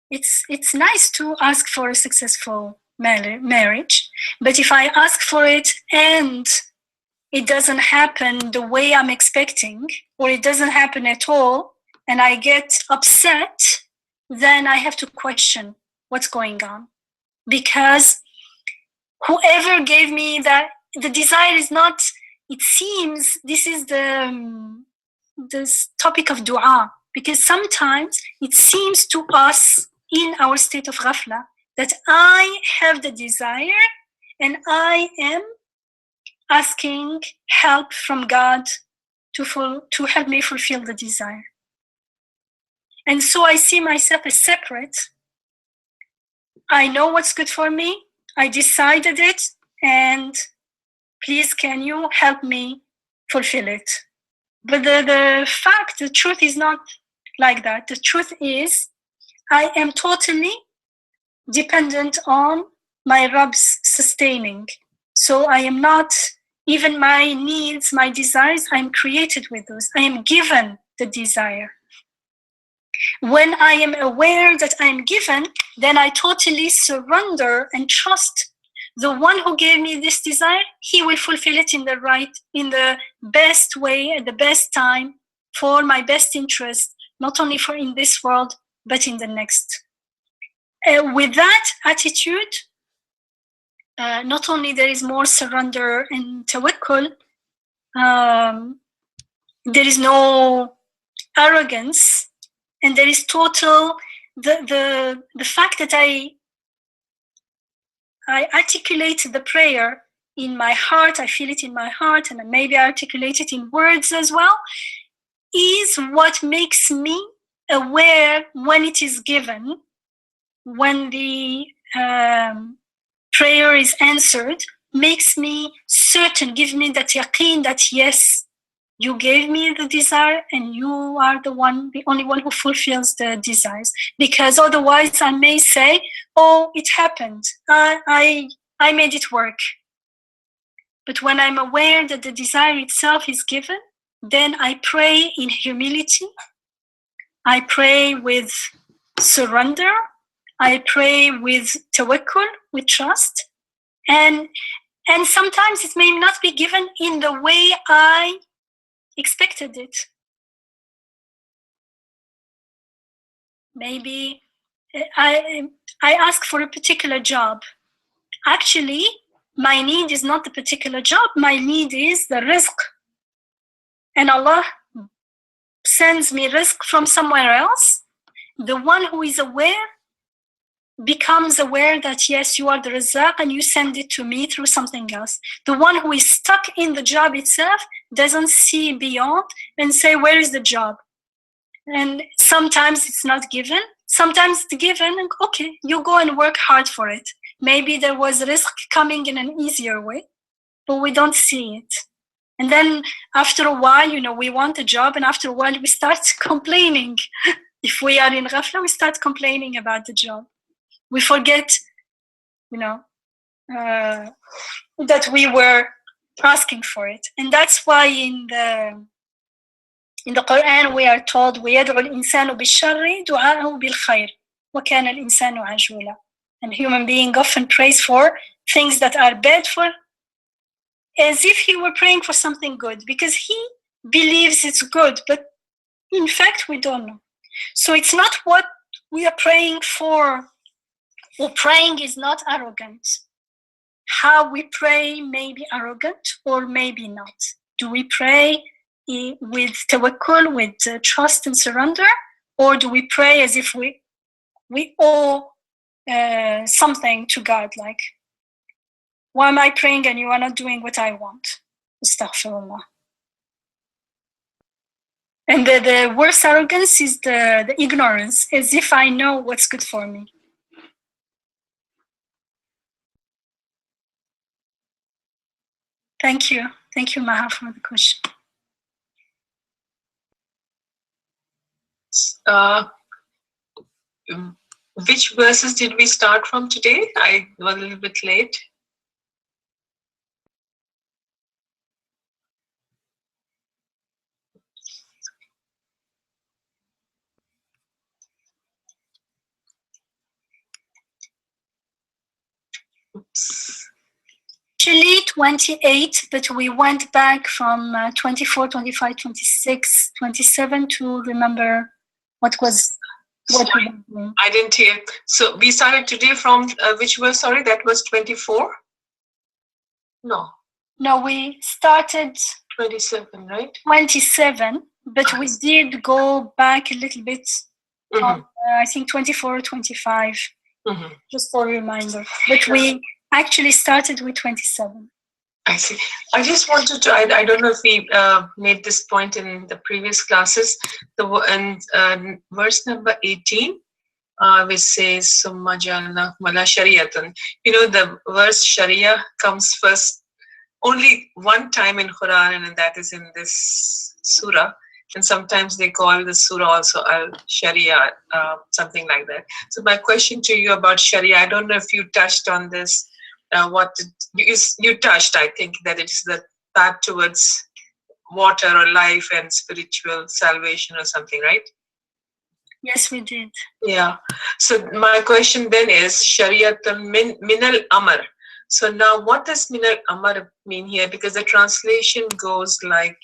It's nice to ask for a successful marriage, but if I ask for it and it doesn't happen the way I'm expecting, or it doesn't happen at all, and I get upset, then I have to question what's going on. Because whoever gave me that, the desire is not, it seems, this is this topic of dua, because sometimes it seems to us in our state of ghafla that I have the desire and I am asking help from God to help me fulfill the desire. And so I see myself as separate. I know what's good for me. I decided it, and please can you help me fulfill it? But the truth is not like that. The truth is I am totally dependent on my Rabb's sustaining. So I am not, even my needs, my desires, I am created with those. I am given the desire. When I am aware that I am given, then I totally surrender and trust the one who gave me this desire. He will fulfill it in the best way, at the best time, for my best interest, not only for in this world, but in the next. With that attitude, not only there is more surrender and tawakkul, there is no arrogance, and there is total the fact that I articulate the prayer in my heart, I feel it in my heart, and maybe I articulate it in words as well, is what makes me aware when it is given, when the prayer is answered, makes me certain, gives me that yaqeen that yes, you gave me the desire and you are the only one who fulfills the desires. Because otherwise I may say, oh, it happened. I made it work. But when I'm aware that the desire itself is given, then I pray in humility. I pray with surrender. I pray with tawakkul, with trust. And sometimes it may not be given in the way I expected it. Maybe I ask for a particular job. Actually, my need is not the particular job. My need is the rizq. And Allah sends me rizq from somewhere else. The one who is aware becomes aware that yes, you are the Razzaq and you send it to me through something else. The one who is stuck in the job itself doesn't see beyond and say, where is the job? And sometimes it's not given. Sometimes it's given and okay, you go and work hard for it. Maybe there was rizq coming in an easier way, but we don't see it. And then after a while, we want a job, and after a while we start complaining. If we are in ghafla, we start complaining about the job. We forget, that we were asking for it. And that's why in the Quran we are told, وَيَدْعُ الْإِنسَانُ بِالشَّرِّ دُعَاءَهُ بِالْخَيْرِ وَكَانَ الْإِنسَانُ عَجُولًا. And human being often prays for things that are bad for, as if he were praying for something good, because he believes it's good, but in fact we don't know. So it's not what we are praying for. Well, praying is not arrogant. How we pray may be arrogant or maybe not. Do we pray with tawakkul, with trust and surrender, or do we pray as if we owe something to God, like, why am I praying and you are not doing what I want? Astaghfirullah. And the worst arrogance is the ignorance, as if I know what's good for me. Thank you. Thank you, Maha, for the question. Which verses did we start from today? I was a little bit late. Actually 28, but we went back from 24, 25, 26, 27 to remember what we I didn't hear. So we started today from which verse? Sorry, that was 24? No, we started 27, right? 27, but we did go back a little bit on, I think 24 or 25, just for a reminder. But we actually started with 27. I see. I just wanted to, I don't know if we made this point in the previous classes, verse number 18, which says, Summa Ja'alna Mala Shariatan. The verse Sharia comes first only one time in Quran, and that is in this Surah. and sometimes they call the surah also Al-Sharia, something like that. So my question to you about Sharia, I don't know if you touched on this. You touched, I think, that it is the path towards water or life and spiritual salvation or something, right? Yes, we did. Yeah. So my question then is Shariatul min al-amr. So now what does min al-amr mean here? Because the translation goes like,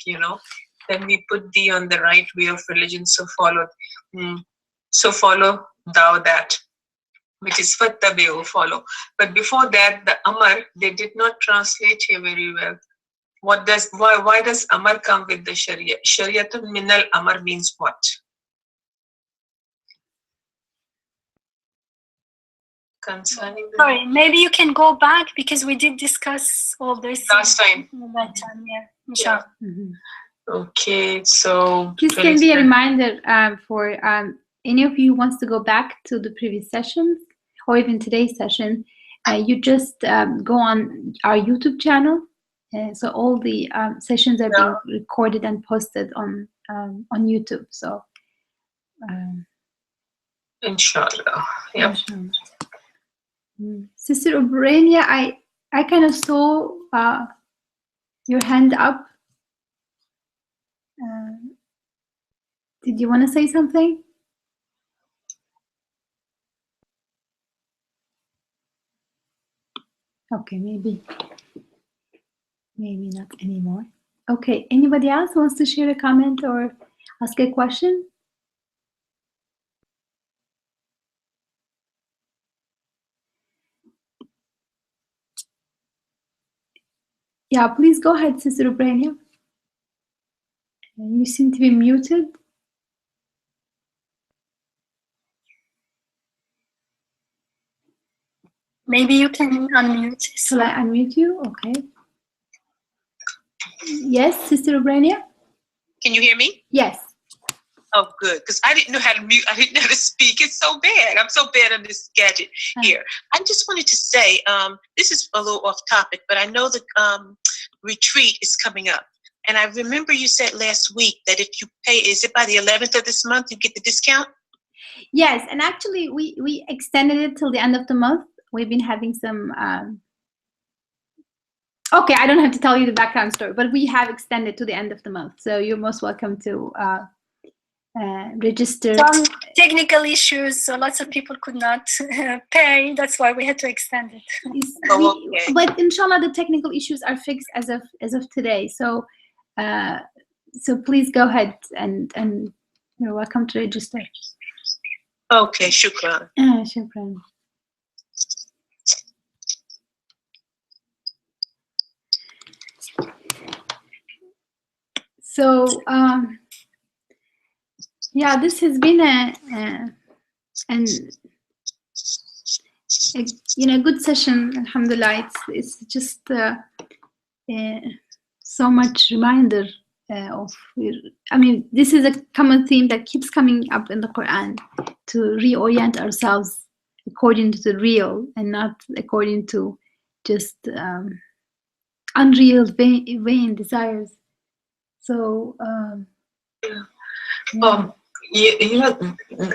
then we put thee on the right way of religion, so follow thou that, which is fattabi'u, follow. But before that, the amr, they did not translate here very well. Why does amr come with the sharia? Shariatul min al-amr means what? Concerning the Sorry, maybe you can go back because we did discuss all this last time. That time, yeah. Inshallah. Okay, so this can be a reminder for any of you who wants to go back to the previous sessions or even today's session. You just go on our YouTube channel. So all the sessions are being recorded and posted on YouTube. So inshallah. Yep. Inshallah. Sister Ubrania, I kind of saw your hand up. Did you want to say something? Okay, maybe not anymore. Okay, anybody else wants to share a comment or ask a question? Yeah, please go ahead, Sister Ubrania. You seem to be muted. Maybe you can unmute. Shall I unmute you? Okay. Yes, Sister Ubrania? Can you hear me? Yes. Oh, good, because I didn't know how to mute. I didn't know how to speak. It's so bad. I'm so bad on this gadget here. I just wanted to say, this is a little off topic, but I know the retreat is coming up. And I remember you said last week that if you pay, is it by the 11th of this month, you get the discount? Yes, and actually we extended it till the end of the month. We've been having some okay, I don't have to tell you the background story, but we have extended to the end of the month. So you're most welcome to register. Some technical issues, so lots of people could not pay. That's why we had to extend it. But inshallah, the technical issues are fixed as of today. So so please go ahead and you're welcome to register. Okay, shukran. Shukran. So yeah, this has been a good session. Alhamdulillah, it's just so much reminder of. I mean, this is a common theme that keeps coming up in the Quran, to reorient ourselves according to the real and not according to just unreal, vain desires. So a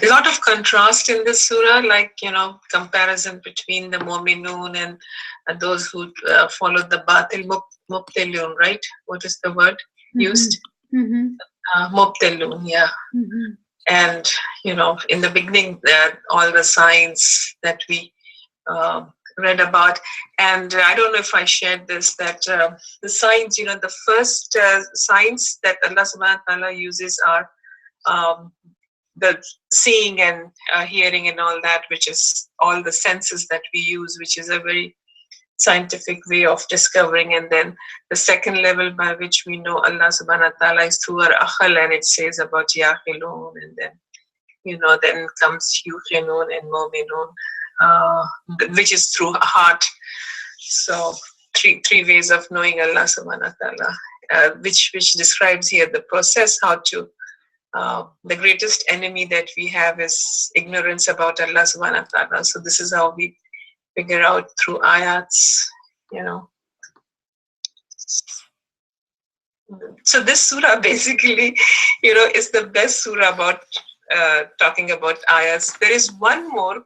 lot of contrast in this surah, like comparison between the mu'minun and those who followed the batil, mubtilun, right? What is the word used? Mubtilun, yeah. And in the beginning, all the signs that we read about, and I don't know if I shared this, that the signs, the first signs that Allah subhanahu wa ta'ala uses are the seeing and hearing and all that, which is all the senses that we use, which is a very scientific way of discovering. And then the second level by which we know Allah subhanahu wa ta'ala is through our akhal, and it says about yaqilun, and then then comes yuqinun and mu'minun, which is through heart. So three ways of knowing Allah subhanahu wa ta'ala, which describes here the process, how to the greatest enemy that we have is ignorance about Allah subhanahu wa ta'ala. So this is how we figure out through ayats, So this surah basically, is the best surah about talking about ayahs. There is one more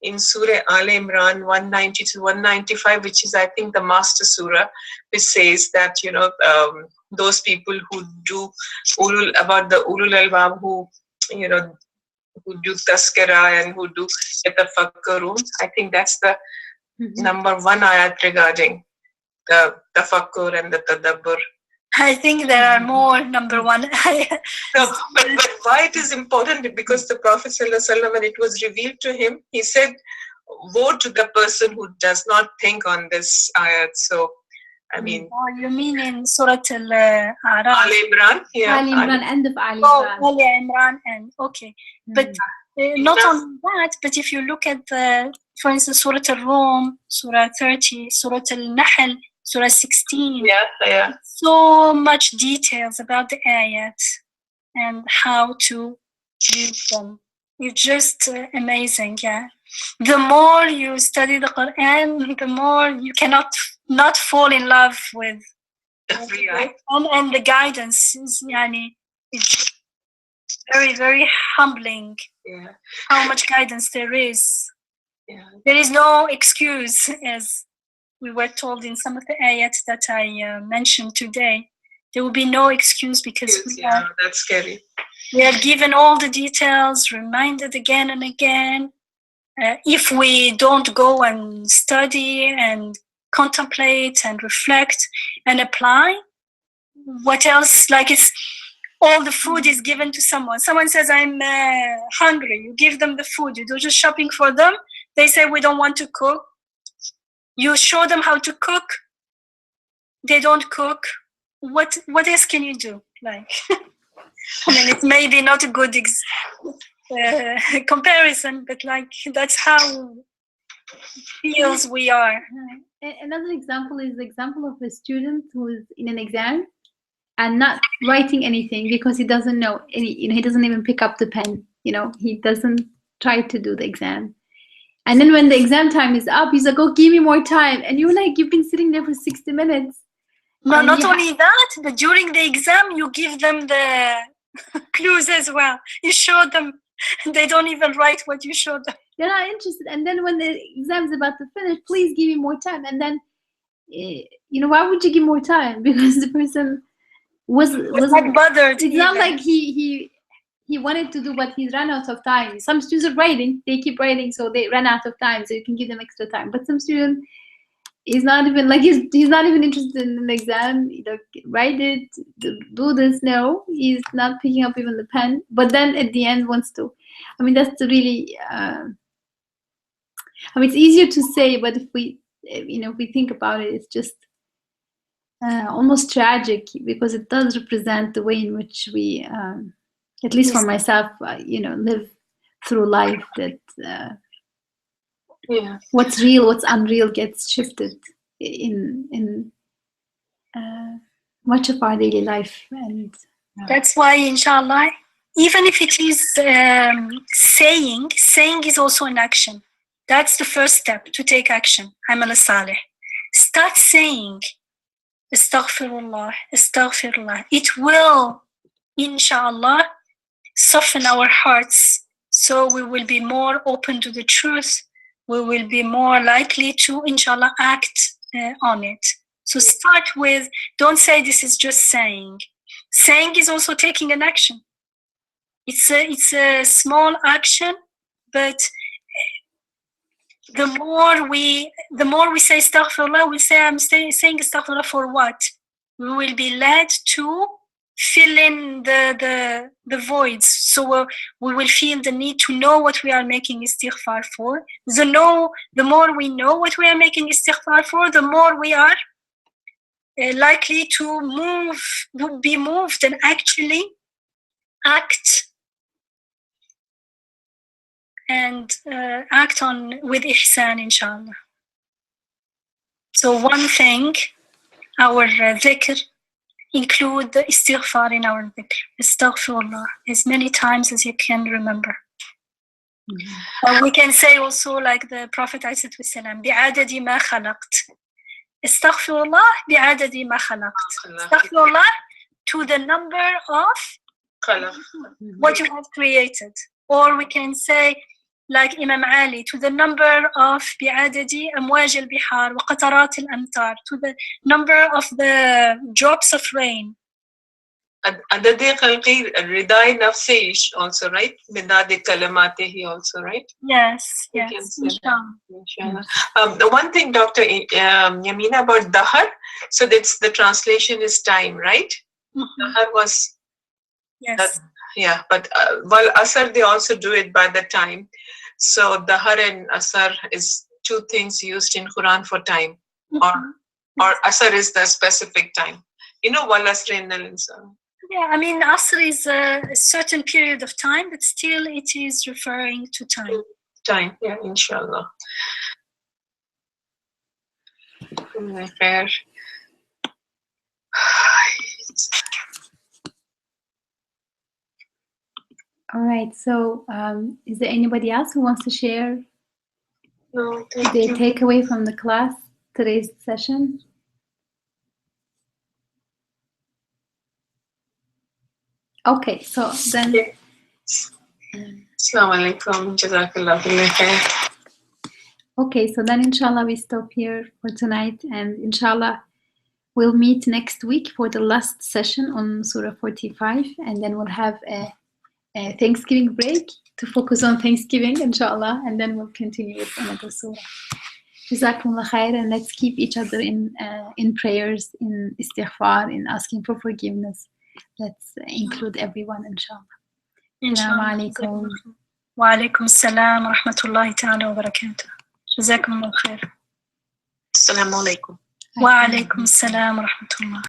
in Surah Al-Imran 190 to 195, which is, I think, the master surah, which says that, those people who do about the ulul albab, who do taskara and who do yatafakkarun. I think that's the number one ayat regarding the tafakkur and the tadabbur. I think there are more number one. No, but why it is important? Because the Prophet ﷺ, when it was revealed to him, he said, woe to the person who does not think on this ayat. So, I mean... Oh, you mean in Surah Al-A'raf? Al-Imran? Yeah. Al-Imran, end of Al-Imran. Oh, Al-Imran, and okay. But not only that, but if you look at for instance, Surah Al-Rum, Surah 30, Surah Al-Nahl, Surah 16. Yeah. So much details about the ayat and how to use them. It's just amazing, yeah. The more you study the Quran, the more you cannot not fall in love with it. And the guidance is, it's very, very humbling. Yeah. How much guidance there is. Yeah. There is no excuse, as we were told in some of the ayats that I mentioned today. There will be no excuse because that's scary. We are given all the details, reminded again and again. If we don't go and study and contemplate and reflect and apply, what else? Like all the food is given to someone. Someone says, I'm hungry. You give them the food. You do just shopping for them. They say, we don't want to cook. You show them how to cook. They don't cook. What else can you do? Like, I mean, it may be not a good comparison, but like that's how it feels we are. Another example is the example of a student who is in an exam and not writing anything because he doesn't know he doesn't even pick up the pen. He doesn't try to do the exam. And then when the exam time is up, he's like, oh, give me more time. And you're like, you've been sitting there for 60 minutes. No, not only that, but during the exam, you give them the clues as well. You show them. They don't even write what you show them. They're not interested. And then when the exam's about to finish, please give me more time. And then, why would you give more time? Because the person was not bothered. It's not like he wanted to do, but he's run out of time. Some students are writing, they keep writing, so they run out of time, so you can give them extra time. But some student is not even like he's not even interested in an exam. Write it, do this. No, he's not picking up even the pen. But then at the end wants to. I mean, that's the really. It's easier to say, but if we think about it, it's just almost tragic because it does represent the way in which we. At least for myself, live through life that what's real, what's unreal gets shifted in much of our daily life. And that's why, inshallah, even if it is saying is also an action. That's the first step to take action. Amal salih. Start saying, astaghfirullah, astaghfirullah. It will, inshallah, soften our hearts, so we will be more open to the truth. We will be more likely to, inshallah, act on it. So start with, don't say this is just saying. Saying is also taking an action. It's a small action, but the more we say astaghfirullah, we say I'm saying astaghfirullah for what? We will be led to fill in the voids. So we will feel the need to know what we are making istighfar for. The more we know what we are making istighfar for, the more we are likely to be moved and actually act and act on with ihsan, inshallah. So one thing, our dhikr, include the istighfar in our dhikr. Astaghfirullah as many times as you can remember. We can say also like the Prophet ﷺ, bi'adadi ma khalaqt. Astaghfirullah bi'adadi ma khalaqt. Astaghfirullah to the number of Color. what you have created. Or we can say like Imam Ali, to the number of بعدد أمواج البحار وقطرات الأمطار, to the number of the drops of rain. Adadi khalqi ridai nafsish also, right? Midadi kalamatihi also, right? Yes, We yes. can say Inshallah. that. Inshallah. The one thing, Dr. Yamina, about dahar, so that's the translation is time, right? Dahar was Yes. yeah, but well, asar they also do it by the time. So dahar and asar is two things used in Quran for time, or asar is the specific time. You know, wal asri innal insan. Yeah, I mean, asr is a certain period of time, but still it is referring to time. Time, yeah, inshallah. Fair. All right. So, is there anybody else who wants to share No, the takeaway from the class, today's session? Okay, so then. Assalamu alaikum. Jazakallah khair. Okay, so then inshallah we stop here for tonight, and inshallah we'll meet next week for the last session on Surah 45, and then we'll have a Thanksgiving break to focus on Thanksgiving, inshallah, and then we'll continue with another surah. Jazakumullah khair, and let's keep each other in prayers, in istighfar, in asking for forgiveness. Let's include everyone, inshallah. Assalamu alaikum. Wa alaikum assalam wa rahmatullahi ta'ala wa barakatuh. Jazakumullah khair. Assalamu alaikum. Wa alaikum assalam wa rahmatullah.